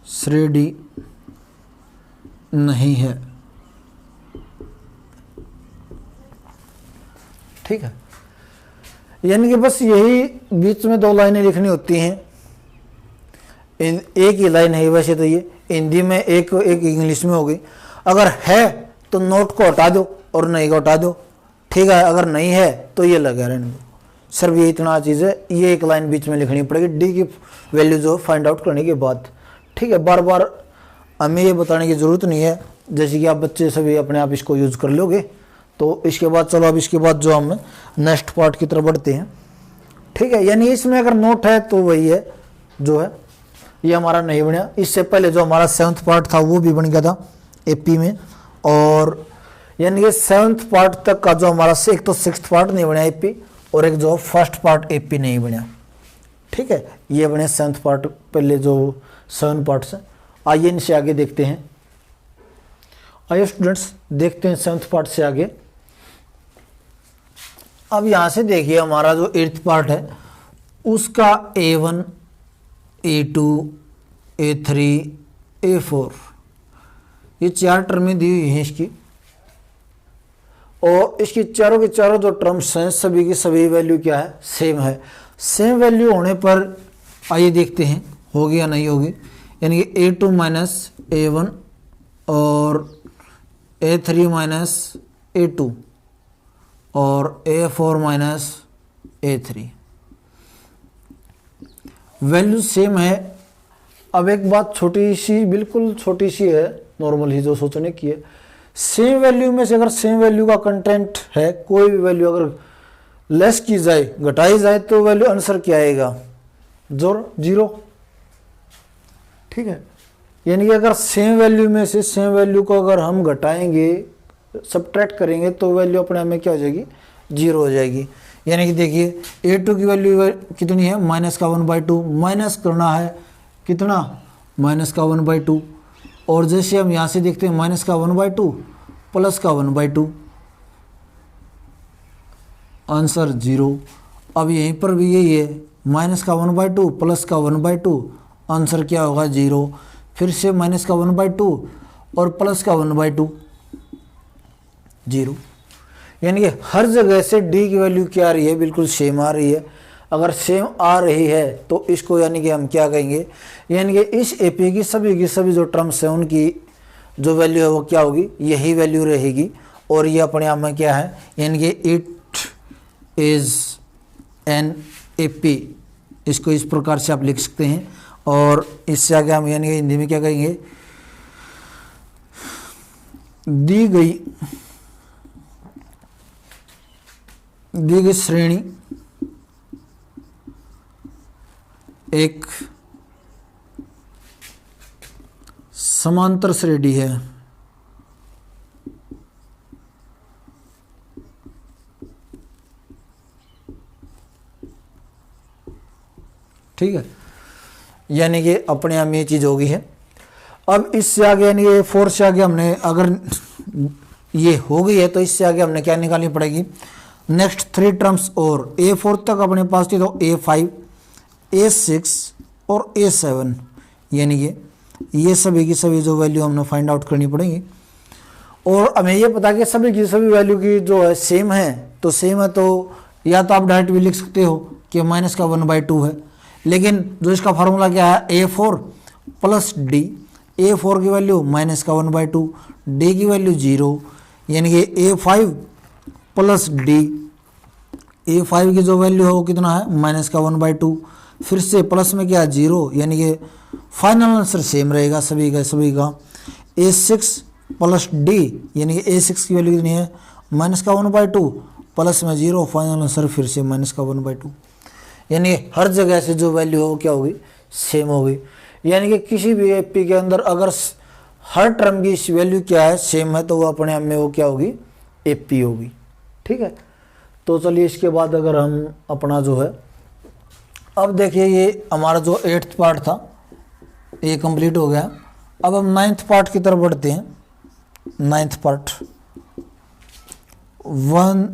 श्रेणी नहीं है, ठीक है। यानी कि बस यही बीच में 2 लाइनें लिखनी होती हैं। एक ही लाइन है वैसे तो ये हिंदी में एक इंग्लिश में हो गई। अगर है तो नोट को हटा दो और नहीं को हटा दो, ठीक है। अगर नहीं है तो ये लगा रहने दो। सिर्फ ये इतना चीज़ है, ये एक लाइन बीच में लिखनी पड़ेगी डी की वैल्यू जो फाइंड आउट करने के बाद, ठीक है। बार बार हमें ये बताने की ज़रूरत नहीं है, जैसे कि आप बच्चे सभी अपने आप इसको यूज़ कर लोगे। तो इसके बाद चलो अब इसके बाद जो हम नेक्स्ट पार्ट की तरफ बढ़ते हैं, ठीक है। यानी इसमें अगर नोट है तो वही है जो है ये हमारा नहीं बना। इससे पहले जो हमारा 7th पार्ट था वो भी बन गया था AP में, और यानी कि 7th पार्ट तक का जो हमारा एक तो 6th पार्ट नहीं बना AP और एक जो फर्स्ट पार्ट AP नहीं बना, ठीक है। ये बने 7th पार्ट पहले जो 7 पार्ट्स हैं। आइए इनसे आगे देखते हैं। आइए स्टूडेंट्स देखते हैं 7th पार्ट से आगे। अब यहाँ से देखिए हमारा जो 8th पार्ट है उसका A1 A2 A3 A4 ये 4 टर्में दी हुई हैं इसकी, और इसकी चारों के चारों जो टर्म्स हैं सभी की सभी वैल्यू क्या है सेम है। सेम वैल्यू होने पर आइए देखते हैं होगी या नहीं होगी। यानी कि A2 माइनस A1 और A3 माइनस A2 और A4 minus A3 value same है। अब एक बात छोटी सी, बिल्कुल छोटी सी है, नॉर्मल ही जो सोचने की है, सेम वैल्यू में से अगर सेम वैल्यू का कंटेंट है, कोई भी वैल्यू अगर लेस की जाए, घटाई जाए, तो वैल्यू आंसर क्या आएगा? जीरो। ठीक है, यानी कि अगर सेम वैल्यू में से सेम वैल्यू को अगर हम घटाएंगे, सब्ट्रैक्ट करेंगे, तो वैल्यू अपने आप में क्या हो जाएगी? जीरो हो जाएगी। यानी कि देखिए A2 की वैल्यू कितनी है? -1/2। माइनस करना है कितना? -1/2। और जैसे हम यहाँ से देखते हैं -1/2 +1/2, आंसर 0। अब यहीं पर भी यही है, -1/2 +1/2, आंसर क्या होगा? 0। फिर से -1/2 और +1/2, 0। यानी कि हर जगह से D की वैल्यू क्या आ रही है? बिल्कुल सेम आ रही है। अगर सेम आ रही है तो इसको यानी कि हम क्या कहेंगे? यानी कि इस AP की सभी जो टर्म्स हैं उनकी जो वैल्यू है वो क्या होगी? यही वैल्यू रहेगी। और ये अपने आप में क्या है? यानी कि इट इज़ एन AP, इसको इस प्रकार से आप लिख सकते हैं। और इससे आगे हम यानी कि हिंदी में क्या कहेंगे? दी गई श्रेणी एक समांतर श्रेणी है। ठीक है, यानी कि अपने आप में ये चीज़ होगी है। अब इससे आगे यानी ये 4 से आगे हमने अगर ये हो गई है तो इससे आगे हमने क्या निकालनी पड़ेगी? Next 3 terms. और A4 तक अपने पास थी, तो A5, A6 और A7, यानी कि ये सभी की सभी जो वैल्यू हमने फाइंड आउट करनी पड़ेगी। और हमें ये पता कि सभी की सभी वैल्यू की जो है सेम है, तो सेम है तो या तो आप डायरेक्ट भी लिख सकते हो कि -1/2 है, लेकिन जो इसका फार्मूला क्या है? A4 + D। A4 की वैल्यू -1/2, D की वैल्यू 0, यानी कि A5 + D। A5 की जो वैल्यू है वो कितना है? -1/2। फिर से प्लस में क्या? 0, यानी कि फाइनल आंसर सेम रहेगा सभी का। A6 + D, यानी कि A6 की वैल्यू कितनी है? -1/2, प्लस में 0, फाइनल आंसर फिर से -1/2। यानी हर जगह से जो वैल्यू हो क्या होगी? सेम होगी। यानी कि किसी भी AP के अंदर अगर हर टर्म की वैल्यू क्या है? सेम है, तो वो अपने आप में वो क्या होगी? AP होगी। ठीक है, तो चलिए इसके बाद अगर हम अपना जो है, अब देखिए ये हमारा जो 8th पार्ट था ये कंप्लीट हो गया। अब हम 9th पार्ट की तरफ बढ़ते हैं। 9th part 1।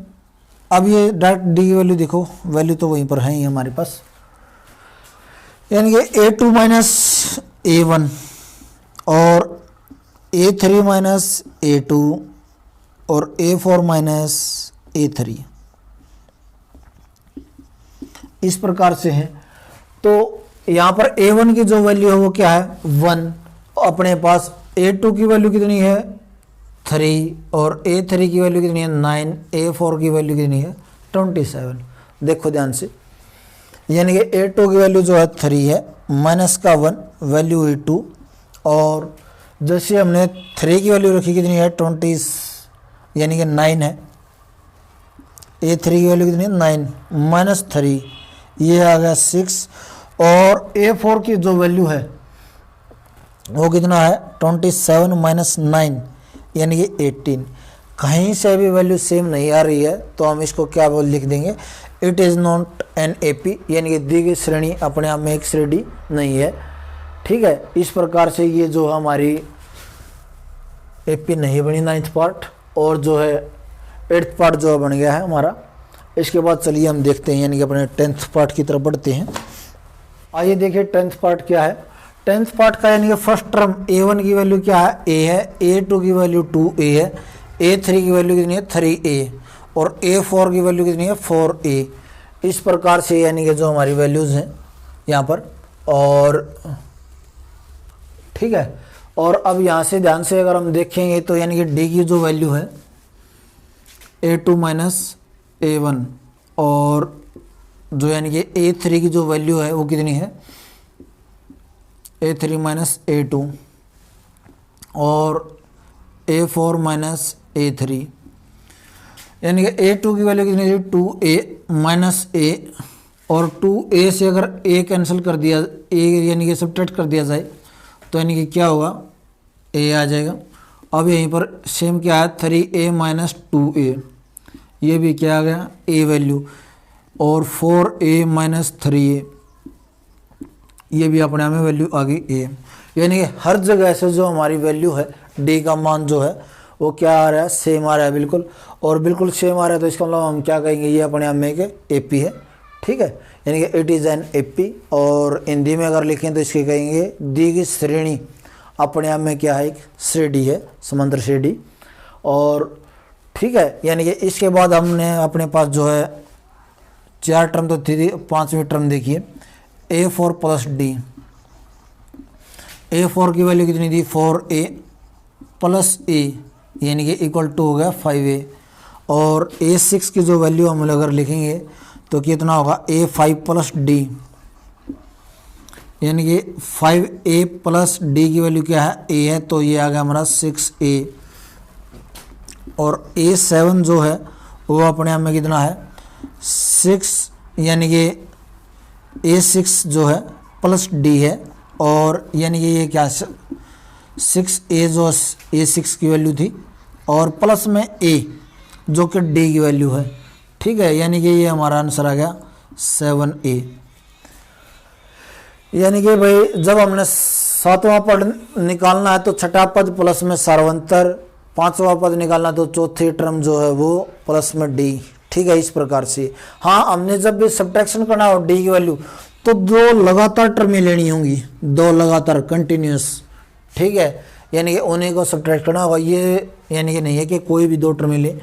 अब ये डायरेक्ट D की वैल्यू देखो, वैल्यू तो वहीं पर है ही हमारे पास, यानी कि A2 - A1 और A3 - A2 और A4 - A3 इस प्रकार से है। तो यहाँ पर A1 की जो वैल्यू है वो क्या है? 1। अपने पास A2 की वैल्यू कितनी है? 3 और A3 की वैल्यू कितनी है? 9। A4 की वैल्यू कितनी है? 27। देखो ध्यान से, यानी कि A2 की वैल्यू जो है 3 है, -1 वैल्यू है 2। और जैसे हमने 3 की वैल्यू रखी कितनी है? 20, यानी कि 9 है। A3 की वैल्यू कितनी है? 9 -3, ये आ गया 6। और A4 की जो वैल्यू है वो कितना है? 27 - 9, यानी कि 18। कहीं से भी वैल्यू सेम नहीं आ रही है तो हम इसको क्या बोल लिख देंगे? It is not an AP, यानी कि दी गई श्रेणी अपने आप में एक श्रेणी नहीं है। ठीक है, इस प्रकार से ये जो हमारी AP नहीं बनी 9th पार्ट, और जो है 8th पार्ट जो बन गया है हमारा। इसके बाद चलिए हम देखते हैं, यानी कि अपने 10th पार्ट की तरफ बढ़ते हैं। आइए देखिए 10th पार्ट क्या है। 10th पार्ट का यानी कि फर्स्ट टर्म A1 की वैल्यू क्या है? A है। A2 की वैल्यू 2A है। A3 की वैल्यू कितनी है? 3A। और A4 की वैल्यू कितनी है? 4A। इस प्रकार से यानी कि जो हमारी वैल्यूज़ हैं यहाँ पर, और ठीक है। और अब यहाँ से ध्यान से अगर हम देखेंगे तो यानी कि D की जो वैल्यू है A2 - A1 और जो यानी कि A3 की जो वैल्यू है वो कितनी है, A3 माइनस A2 और A4 माइनस A3, यानी कि A2 की वैल्यू कितनी थी 2A माइनस A, और 2A से अगर A कैंसिल कर दिया, A यानी कि सब्ट्रैक्ट कर दिया जाए तो यानी कि क्या होगा, A आ जाएगा। अब यहीं पर सेम क्या है 3A माइनस 2A, ये भी क्या आ गया A वैल्यू, और 4A माइनस 3A, ये भी अपने आप में वैल्यू आ गई A। यानी कि हर जगह से जो हमारी वैल्यू है D का मान जो है वो क्या आ रहा है, सेम आ रहा है बिल्कुल, और बिल्कुल सेम आ रहा है तो इसका मतलब हम क्या कहेंगे, ये अपने आप में एक AP है, ठीक है, यानी कि इट इज़ एन AP। और हिंदी में अगर लिखें तो इसके कहेंगे दी गई श्रेणी अपने आप में क्या है, एक श्रेणी है, समांतर श्रेणी। और ठीक है, यानी कि इसके बाद हमने अपने पास जो है 4 टर्म तो थी, 5वीं टर्म देखिए A4 प्लस D। A4 की वैल्यू कितनी थी 4A प्लस A, यानी कि इक्वल टू हो गया 5A, और A6 की जो वैल्यू हम अगर लिखेंगे तो कितना होगा A5 प्लस D, यानी कि 5A प्लस D की वैल्यू क्या है A है, तो ये आ गया हमारा 6A, और A7 जो है वो अपने आप में कितना है 6, यानी कि A6 जो है प्लस D है, और यानी कि ये क्या 6A जो A6 की वैल्यू थी और प्लस में A जो कि D की वैल्यू है, ठीक है, यानी कि ये हमारा आंसर आ गया 7A। यानी कि भाई जब हमने 7वां पद निकालना है तो छठा पद प्लस में सार्वंतर, 5वां पद निकालना तो चौथी टर्म जो है वो प्लस में D, ठीक है, इस प्रकार से। हाँ, हमने जब भी सब्ट्रैक्शन करना हो D की वैल्यू तो 2 लगातार टर्में लेनी होंगी, 2 लगातार कंटिन्यूस, ठीक है, यानी कि उन्हीं को सब्ट्रैक्ट करना होगा, ये यानी कि नहीं है कि कोई भी 2 टर्में ले,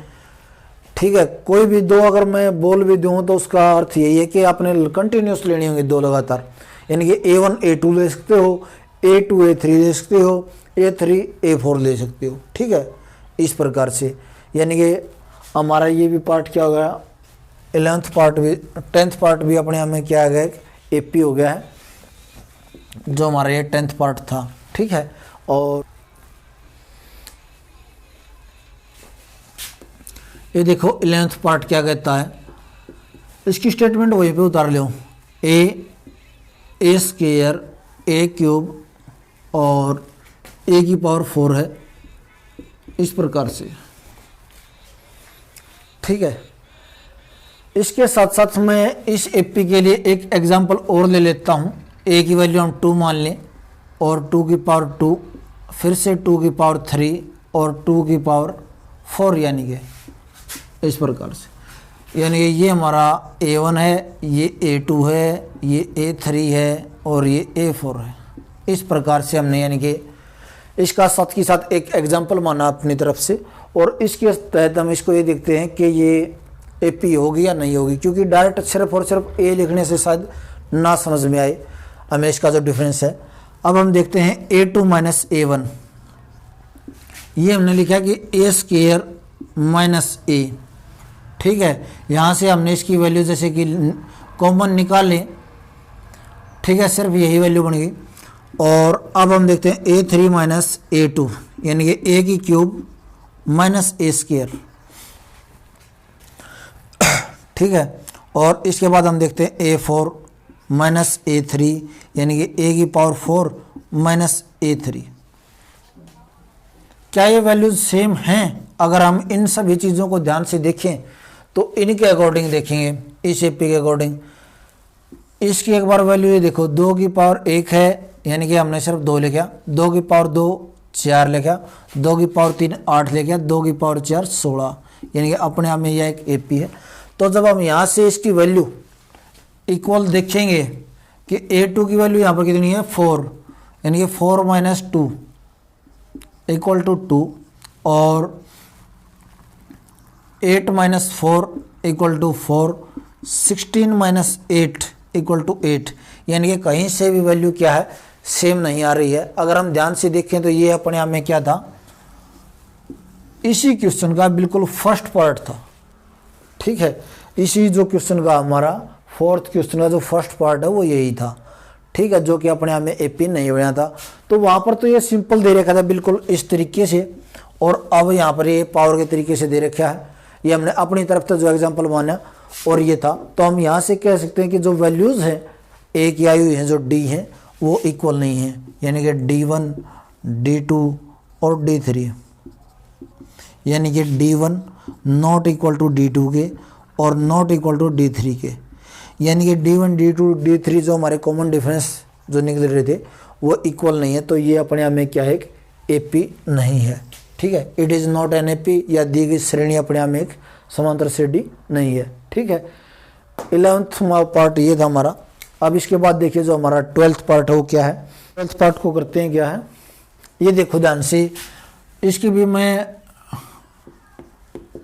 ठीक है, कोई भी 2 अगर मैं बोल भी दूँ तो उसका अर्थ यही है कि आपने कंटिन्यूस लेनी होंगी 2 लगातार, यानी कि A1 A2 ले सकते हो, A2 A3 ले सकते हो, A3 A4 ले सकते हो, ठीक है, इस प्रकार से। यानी कि हमारा ये भी पार्ट क्या हो गया, 11th पार्ट भी 10th पार्ट भी अपने आप में क्या आ गया, AP हो गया है, जो हमारा ये 10th पार्ट था, ठीक है। और ये देखो 11th पार्ट क्या कहता है, इसकी स्टेटमेंट वहीं पे उतार लो, A स्क्वायर A क्यूब और A की पावर 4 है, इस प्रकार से, ठीक है। इसके साथ साथ मैं इस AP के लिए एक एग्जांपल और ले लेता हूँ। A की वैल्यू हम 2 मान लें और 2 की पावर 2, फिर से 2 की पावर 3 और 2 की पावर 4, यानी कि इस प्रकार से, यानी कि ये हमारा A1 है, ये A2 है, ये A3 है और ये A4 है। इस प्रकार से हमने यानी कि इसका साथ के साथ एक एग्जांपल माना अपनी तरफ से, और इसके तहत हम इसको ये देखते हैं कि ये AP होगी या नहीं होगी, क्योंकि डायरेक्ट सिर्फ और सिर्फ A लिखने से शायद ना समझ में आए हमें इसका जो डिफरेंस है। अब हम देखते हैं A2 माइनस A1, ये हमने लिखा कि A स्क्वायर माइनस A, ठीक है, यहाँ से हमने इसकी वैल्यू जैसे कि कॉमन निकाल लें, ठीक है, सिर्फ यही वैल्यू बन गई। और अब हम देखते हैं A3 माइनस A2, यानी कि A की क्यूब माइनस A स्क्वायर, ठीक है, और इसके बाद हम देखते हैं A4 माइनस A3, यानी कि A की पावर 4 माइनस A3। क्या ये वैल्यूज सेम हैं? अगर हम इन सभी चीज़ों को ध्यान से देखें तो इनके अकॉर्डिंग देखेंगे, इस AP के अकॉर्डिंग। इसकी एक बार वैल्यू ये देखो, 2 की पावर 1 है, यानी कि हमने सिर्फ 2 लिखा, 2 की पावर 2 4 लिखा, 2 की पावर 3 8 लिखा, 2 की पावर 4 16, यानी कि अपने आप में यह एक AP है। तो जब हम यहाँ से इसकी वैल्यू इक्वल देखेंगे कि A2 की वैल्यू यहाँ पर कितनी है 4, यानी कि 4 माइनस 2 इक्वल टू 2, और 8 minus 4 equal to 4, 16 minus 8 equal to 8, यानी कि कहीं से भी वैल्यू क्या है सेम नहीं आ रही है। अगर हम ध्यान से देखें तो ये अपने आप में क्या था, इसी क्वेश्चन का बिल्कुल फर्स्ट पार्ट था, ठीक है, इसी जो क्वेश्चन का हमारा फोर्थ क्वेश्चन का जो फर्स्ट पार्ट है वो यही था। ठीक है, जो कि अपने आप में एपी नहीं बना था। तो वहाँ पर तो ये सिंपल दे रखा था बिल्कुल इस तरीके से, और अब यहाँ पर ये पावर के तरीके से दे रखा है। ये हमने अपनी तरफ से जो एग्जाम्पल माना और ये था। तो हम यहाँ से कह सकते हैं कि जो वैल्यूज़ हैं ए की आई हुई हैं जो डी हैं वो इक्वल नहीं है, यानी कि D1 D2 और D3, यानी कि D1 not equal to D2 के और नॉट इक्वल टू D3 के, यानी कि D1 D2 D3 जो हमारे कॉमन डिफरेंस जो निकल रहे थे वो इक्वल नहीं है। तो ये अपने आप में क्या है, एक एपी नहीं है। ठीक है, it is not an AP, या दी गई श्रेणी अपने आप में एक समांतर श्रेणी नहीं है। ठीक है, 11th पार्ट ये था हमारा। अब इसके बाद देखिए जो हमारा 12th पार्ट है वो क्या है। 12th पार्ट को करते हैं क्या है, ये देखो ध्यान से, इसकी भी मैं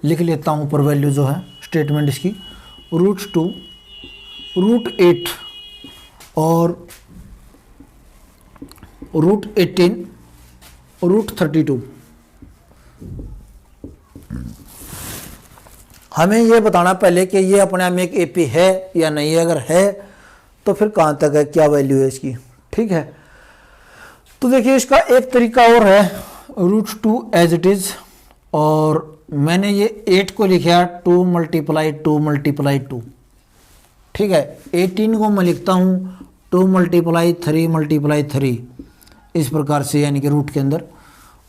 लिख लेता हूँ ऊपर वैल्यू जो है स्टेटमेंट इसकी, √2 √8 और √18 √32। हमें ये बताना पहले कि ये अपने आप में एक एपी है या नहीं है। अगर है तो फिर कहाँ तक है, क्या वैल्यू है इसकी। ठीक है, तो देखिए इसका एक तरीका और है, √2 एज इट इज, और मैंने ये 8 को लिखा 2 × 2 × 2। ठीक है, 18 को मैं लिखता हूँ 2 × 3 × 3 इस प्रकार से, यानी कि रूट के अंदर।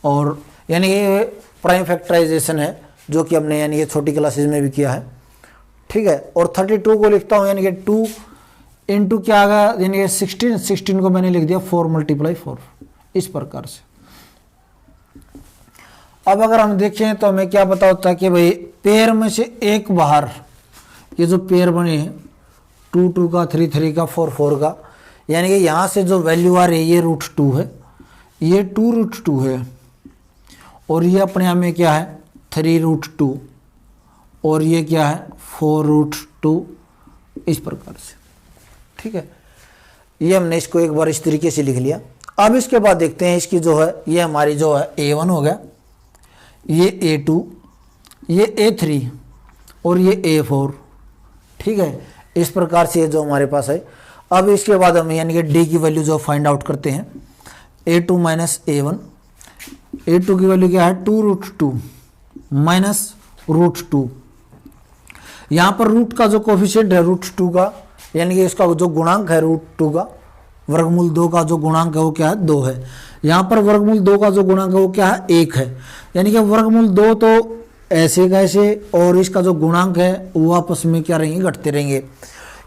और यानी ये प्राइम फैक्टराइजेशन है जो कि हमने यानी ये छोटी क्लासेज में भी किया है। ठीक है, और 32 को लिखता हूँ यानी कि 2 × क्या आ गया, यानी कि 16 को मैंने लिख दिया 4 × 4 इस प्रकार से। अब अगर हम देखें तो हमें क्या पता होता है कि भाई पेयर में से एक बाहर, ये जो पेयर बने हैं 2 2 का 3 3 का 4 4 का, यानी कि यहाँ से जो वैल्यू आ रही है ये √2 है, ये 2 √2 है, और ये अपने आप में क्या है 3 √2, और ये क्या है 4 √2 इस प्रकार से। ठीक है, ये हमने इसको एक बार इस तरीके से लिख लिया। अब इसके बाद देखते हैं इसकी जो है, ये हमारी जो है A1 हो गया, ये A2, ये A3 और ये A4। ठीक है, इस प्रकार से ये जो हमारे पास है। अब इसके बाद हम यानी कि D की वैल्यू जो फाइंड आउट करते हैं, A2 - A1। A2 की वैल्यू क्या है 2 √2 माइनस √2। यहाँ पर रूट का जो कोफिशिएंट है √2 का, यानी कि इसका जो गुणांक है √2 का, वर्गमूल 2 का जो गुणांक है वो क्या है 2 है। यहाँ पर वर्गमूल 2 का जो गुणांक है वो क्या है 1 है, यानी कि वर्गमूल 2 तो ऐसे का ऐसे, और इसका जो गुणांक है वो आपस में क्या रहेंगे, घटते रहेंगे।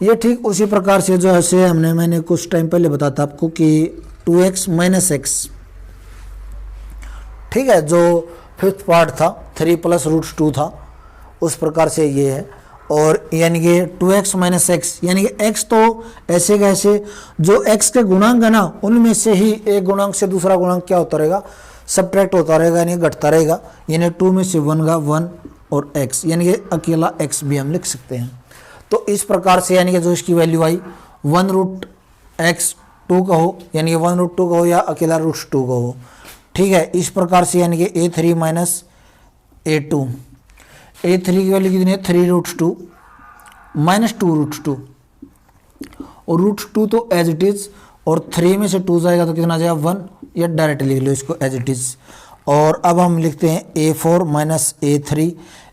ये ठीक उसी प्रकार से जो है मैंने कुछ टाइम पहले बताया था आपको कि 2x - x। ठीक है, जो 5th पार्ट था 3 + √2 था, उस प्रकार से ये है। और यानी कि 2x - x, यानी कि x तो ऐसे का ऐसे, जो x के गुणांक है ना उनमें से ही एक गुणांक से दूसरा गुणांक क्या होता रहेगा, सब्ट्रैक्ट होता रहेगा, यानी घटता रहेगा। यानी 2 में से 1 का 1 और x, यानी कि अकेला x भी हम लिख सकते हैं। तो इस प्रकार से यानी कि जो इसकी वैल्यू आई 1√x2 का हो, यानी कि 1√2 का हो या अकेला √2 का हो। ठीक है, इस प्रकार से यानी कि A3 - A2, A3 की वैल्यू कितनी है 3 √2 माइनस 2 √2, और √2 तो एज इट इज, और 3 में से 2 जाएगा तो कितना जाएगा 1, या डायरेक्ट लिख लो इसको एज इट इज। और अब हम लिखते हैं A4 - A3,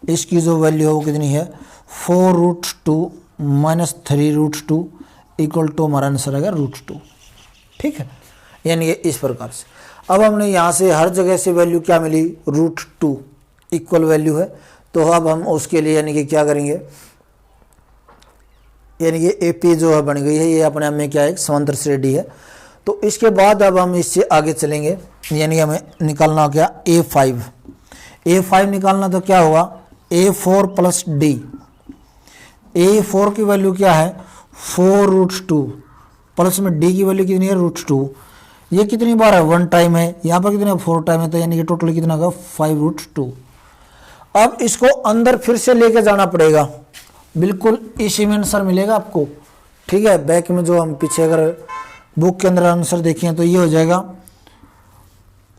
इसकी जो वैल्यू है वो कितनी है 4 √2 माइनस 3 √2 इक्वल टू हमारा आंसर आएगा √2। ठीक है, यानी कि इस प्रकार से। अब हमने यहाँ से हर जगह से वैल्यू क्या मिली, √2 इक्वल वैल्यू है। तो अब हम उसके लिए यानी कि क्या करेंगे, यानी कि एपी जो है बन गई है, ये अपने आप में क्या है एक समांतर श्रेणी है। तो इसके बाद अब हम इससे आगे चलेंगे, यानी हमें निकालना हो क्या A5 निकालना। तो क्या होगा A4 + D। A4 की वैल्यू क्या है 4 √2 प्लस में D की वैल्यू कितनी है √2। ये कितनी बार है 1 टाइम है, यहाँ पर कितने 4 टाइम है, तो यानी कि टोटल कितना होगा 5 √2। अब इसको अंदर फिर से लेके जाना पड़ेगा, बिल्कुल इसी में आंसर मिलेगा आपको। ठीक है, बैक में जो हम पीछे अगर बुक के अंदर आंसर देखें तो ये हो जाएगा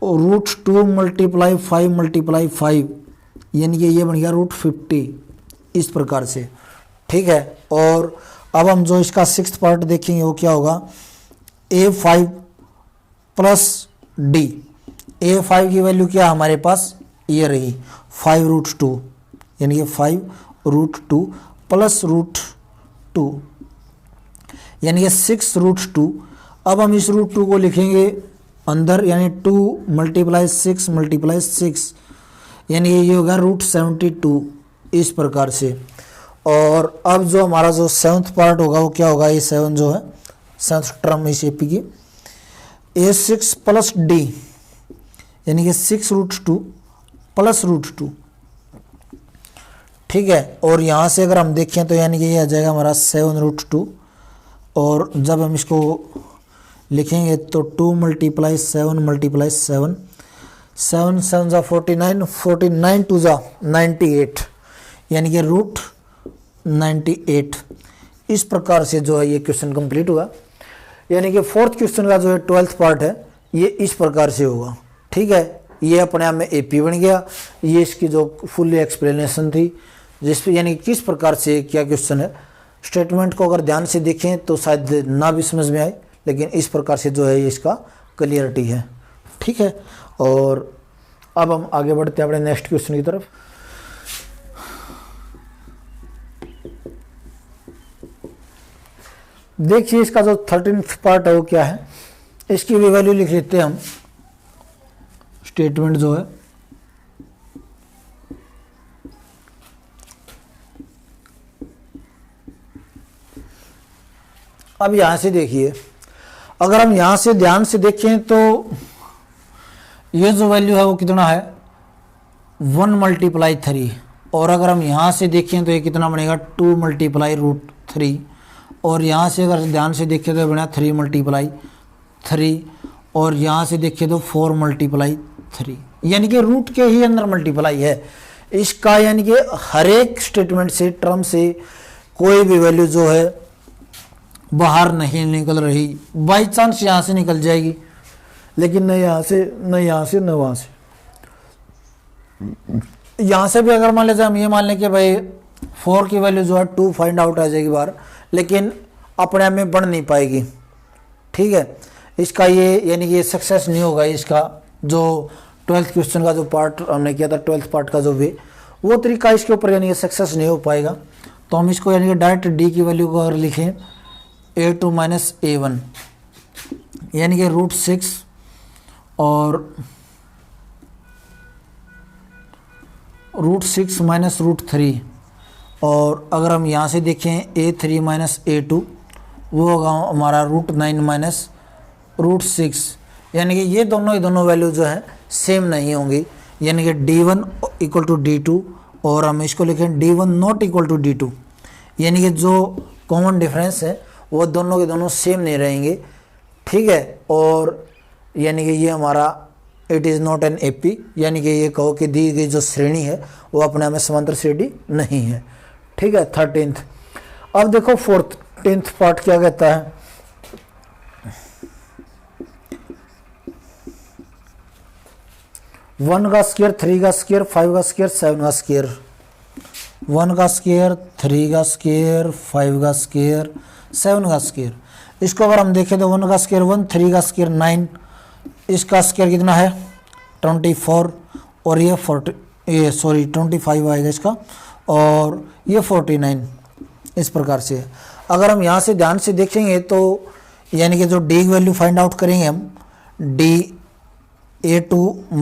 √2 × 5 × 5, यानी कि ये बन गया √50 इस प्रकार से, ठीक है। और अब हम जो इसका सिक्स्थ पार्ट देखेंगे वो क्या होगा, A5 प्लस D। A5 की वैल्यू क्या हमारे पास ये रही 5√2, यानी कि 5√2 प्लस √2 यानी कि 6√2। अब हम इस √2 को लिखेंगे अंदर, यानी 2 × 6 × 6 यानी ये होगा √72 इस प्रकार से। और अब जो हमारा जो सेवन्थ पार्ट होगा वो क्या होगा, ये 7 जो है सेवन्थ टर्म इस एपी की, A6 प्लस D यानी कि 6√2 प्लस √2, ठीक है। और यहाँ से अगर हम देखें तो यानी कि ये आ जाएगा हमारा 7√2। और जब हम इसको लिखेंगे तो 2 × 7 × 7 7 7 ज़ा 49 49 2 ज़ा 98 यानी कि √98। इस प्रकार से जो है ये क्वेश्चन कंप्लीट हुआ। यानी कि फोर्थ क्वेश्चन का जो है 12th पार्ट है ये इस प्रकार से होगा, ठीक है। ये अपने आप में एपी बन गया। ये इसकी जो फुल एक्सप्लेनेशन थी जिस पे यानी किस प्रकार से क्या क्वेश्चन है। स्टेटमेंट को अगर ध्यान से देखें तो शायद ना भी समझ में आए, लेकिन इस प्रकार से जो है इसका क्लियरिटी है, ठीक है। और अब हम आगे बढ़ते हैं अपने नेक्स्ट क्वेश्चन की तरफ। देखिए इसका जो 13th पार्ट है वो क्या है, इसकी भी वैल्यू लिख लेते हैं हम। स्टेटमेंट जो है अब यहां से देखिए, अगर हम यहां से ध्यान से देखें तो ये जो वैल्यू है वो कितना है 1 × 3। और अगर हम यहां से देखें तो ये कितना बनेगा 2 × √3। और यहाँ से अगर ध्यान से देखें तो बना 3 × 3। और यहाँ से देखें तो 4 × 3 यानी कि रूट के ही अंदर मल्टीप्लाई है इसका। यानी कि हर एक स्टेटमेंट से टर्म से कोई भी वैल्यू जो है बाहर नहीं निकल रही। बाई चांस यहाँ से निकल जाएगी, लेकिन न यहाँ से न यहाँ से न वहाँ से। यहाँ से भी अगर मान लेते हम ये मान लें कि भाई 4 की वैल्यू जो है 2 फाइंड आउट आ जाएगी बाहर, लेकिन अपने आप में बढ़ नहीं पाएगी, ठीक है। इसका ये यानी कि सक्सेस नहीं होगा। इसका जो 12th क्वेश्चन का जो पार्ट हमने किया था 12th पार्ट का जो वे वो तरीका इसके ऊपर यानी कि सक्सेस नहीं हो पाएगा। तो हम इसको यानी कि डायरेक्ट डी की वैल्यू को अगर लिखें A2 - A1 यानी कि √6 और √6 - √3। और अगर हम यहाँ से देखें A3 - A2 वो होगा हमारा √9 - √6 यानी कि ये दोनों ही दोनों वैल्यू जो है सेम नहीं होंगी। यानी कि D1 = D2 और हम इसको लिखें D1 ≠ D2 यानी कि जो कॉमन डिफरेंस है वो दोनों के दोनों सेम नहीं रहेंगे, ठीक है। और यानी कि ये हमारा it is not an AP यानी कि ये कहो कि दी गई जो श्रेणी है वो अपने आप में समांतर श्रेणी नहीं है, ठीक है। 13th। अब देखो 14th पार्ट क्या कहता है। वन का स्क्वायर 3 का स्क्वायर 5 का स्क्वायर 7 का स्क्वायर 1 का स्क्वायर 3 का स्क्वायर 5 का स्क्वायर 7 का स्क्वायर। इसको अगर हम देखें तो 1 का स्क्वायर 1 3 का स्क्वायर 9 इसका स्क्वायर कितना है 24 और ये 25 आएगा इसका और ये 49 इस प्रकार से। अगर हम यहाँ से ध्यान से देखेंगे तो यानी कि जो डी की वैल्यू फाइंड आउट करेंगे हम डी A2 -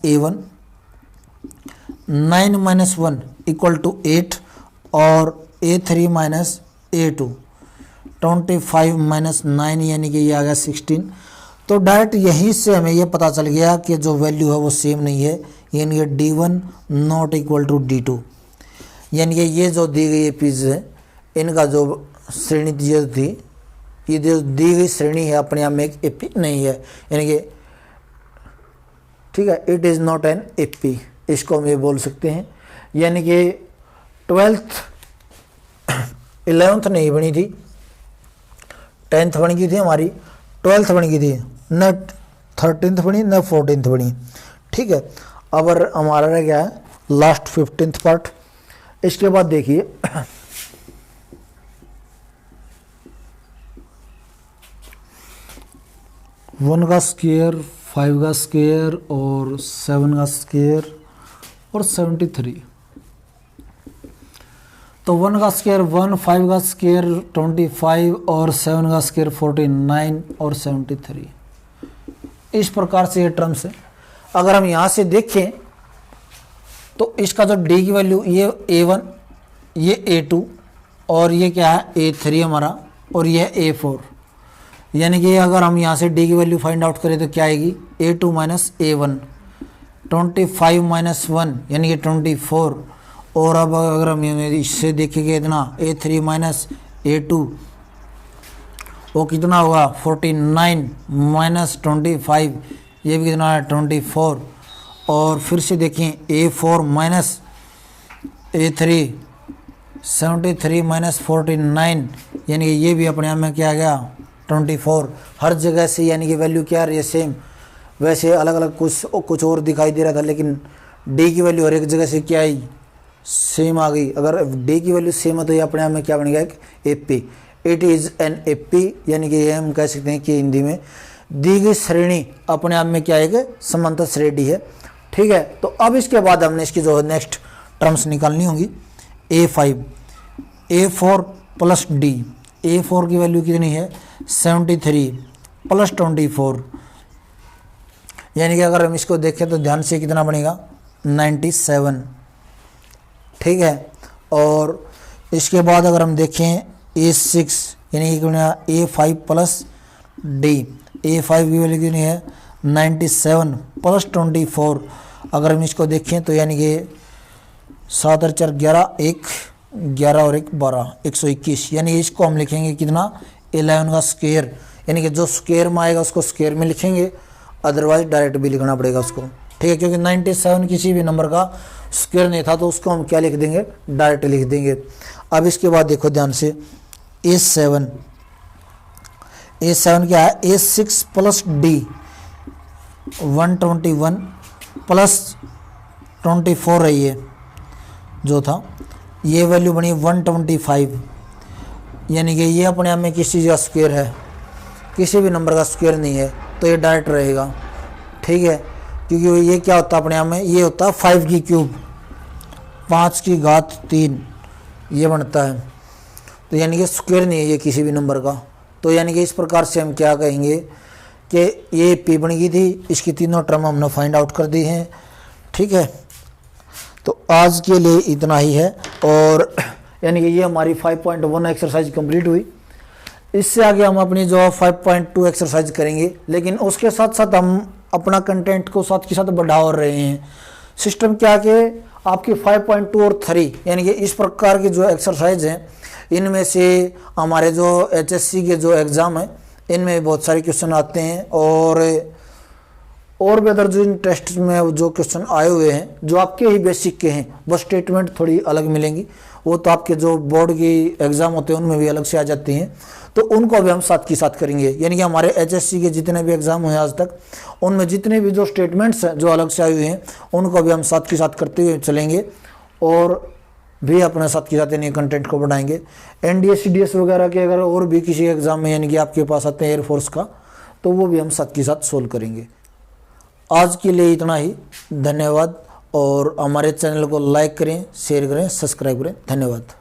A1 9 - 1 = 8 और A3 - A2 25 - 9 यानी कि ये आ गया 16। तो डायरेक्ट यहीं से हमें ये पता चल गया कि जो वैल्यू है वो सेम नहीं है, यानी कि D1 ≠ D2 यानी कि ये जो दी गई एपीज है इनका जो श्रेणी थी ये जो दी गई श्रेणी है अपने आप में एक एपी नहीं है, यानी कि ठीक है it is not an AP इसको हम ये बोल सकते हैं। यानी कि 12th 11th नहीं बनी थी 10th बन गई थी हमारी 12th बन गई थी न 13th बनी न 14th बनी, ठीक है। अब हमारा रह गया है लास्ट 15th पार्ट इसके बाद देखिए वन का स्क्वायर, 5 का स्क्वायर और 7 का स्क्वायर और 73। तो 1 का स्क्वायर 1, 5 का स्क्वायर 25 और 7 का स्क्वायर 49 और 73। इस प्रकार से ये टर्म्स है। अगर हम यहाँ से देखें तो इसका जो डी की वैल्यू ये A1, ये A2 और ये क्या है A3 हमारा, और ये A4। यानी कि अगर हम यहाँ से डी की वैल्यू फाइंड आउट करें तो क्या आएगी A2 माइनस A1, 25 माइनस 1 यानी कि 24। और अब अगर हम इससे देखेंगे इतना A3 माइनस A2 वो कितना होगा 49 माइनस 25, ये भी कितना है 24। और फिर से देखें A4 माइनस A3 73 माइनस 49 यानी कि ये भी अपने आप में क्या आ गया 24। हर जगह से यानी कि वैल्यू क्या आ रही है सेम। वैसे अलग अलग कुछ और दिखाई दे रहा था, लेकिन डी की वैल्यू हर एक जगह से क्या आई सेम आ गई। अगर डी की वैल्यू सेम है तो ये अपने आप में क्या बन गया एक AP. It is an AP यानी कि ये हम कह सकते हैं कि हिंदी में दी गई श्रेणी अपने आप में क्या है समांतर श्रेणी है। ठीक है, तो अब इसके बाद हमने इसकी जो नेक्स्ट टर्म्स निकालनी होगी A5, A4 plus D. A4 की वैल्यू कितनी है 73 प्लस 24, यानी कि अगर हम इसको देखें तो ध्यान से कितना बनेगा 97। ठीक है, और इसके बाद अगर हम देखें A6 यानी कि बनेगा A5 प्लस डी। A5 की वैल्यू कितनी है 97 प्लस 24। अगर हम इसको देखें तो यानी कि 7 और 4 11, 11 और 1 12, 121। यानी इसको हम लिखेंगे कितना 11 का स्क्वायर, यानी कि जो स्क्वायर में आएगा उसको स्क्वायर में लिखेंगे, अदरवाइज डायरेक्ट भी लिखना पड़ेगा उसको। ठीक है, क्योंकि 97 किसी भी नंबर का स्क्वायर नहीं था तो उसको हम क्या लिख देंगे डायरेक्ट लिख देंगे। अब इसके बाद देखो ध्यान से A7 क्या है A6 प्लस डी 121 प्लस 24 है ये जो था, ये वैल्यू बनी 125। यानी कि ये अपने आप में किस चीज़ का स्क्वायर है, किसी भी नंबर का स्क्वायर नहीं है, तो ये डायरेक्ट रहेगा। ठीक है, क्योंकि ये क्या होता है अपने आप में ये होता है 5 की क्यूब 5 की घात 3 ये बनता है। तो यानी कि स्क्वायर नहीं है ये किसी भी नंबर का। तो यानी कि इस प्रकार से हम क्या कहेंगे कि ये पी बन गई थी, इसकी तीनों टर्म हमने फाइंड आउट कर दी हैं। ठीक है, तो आज के लिए इतना ही है। और यानी कि ये हमारी 5.1 एक्सरसाइज कंप्लीट हुई। इससे आगे हम अपनी जो 5.2 एक्सरसाइज करेंगे, लेकिन उसके साथ साथ हम अपना कंटेंट को साथ के साथ बढ़ा और रहे हैं। सिस्टम क्या कि आपकी 5.2 और 3 यानी कि इस प्रकार की जो एक्सरसाइज हैं, इनमें से हमारे जो HSC के जो एग्ज़ाम हैं इनमें बहुत सारे क्वेश्चन आते हैं। और भी अदर जो इन टेस्ट में जो क्वेश्चन आए हुए हैं जो आपके ही बेसिक के हैं, बस स्टेटमेंट थोड़ी अलग मिलेंगी। वो तो आपके जो बोर्ड की एग्ज़ाम होते हैं उनमें भी अलग से आ जाती हैं, तो उनको भी हम साथ की साथ करेंगे। यानी कि हमारे HSC के जितने भी एग्ज़ाम हुए आज तक, उनमें जितने भी जो स्टेटमेंट्स हैं जो अलग से आए हुए हैं उनको भी हम साथ की साथ करते हुए चलेंगे और भी अपने साथ के साथ यानी कंटेंट को बढ़ाएंगे। NDA CDS वगैरह के अगर और भी किसी एग्ज़ाम में यानी कि आपके पास आते हैं एयरफोर्स का, तो वो भी हम साथ के साथ सोल्व करेंगे। आज के लिए इतना ही, धन्यवाद। और हमारे चैनल को लाइक करें, शेयर करें, सब्सक्राइब करें। धन्यवाद।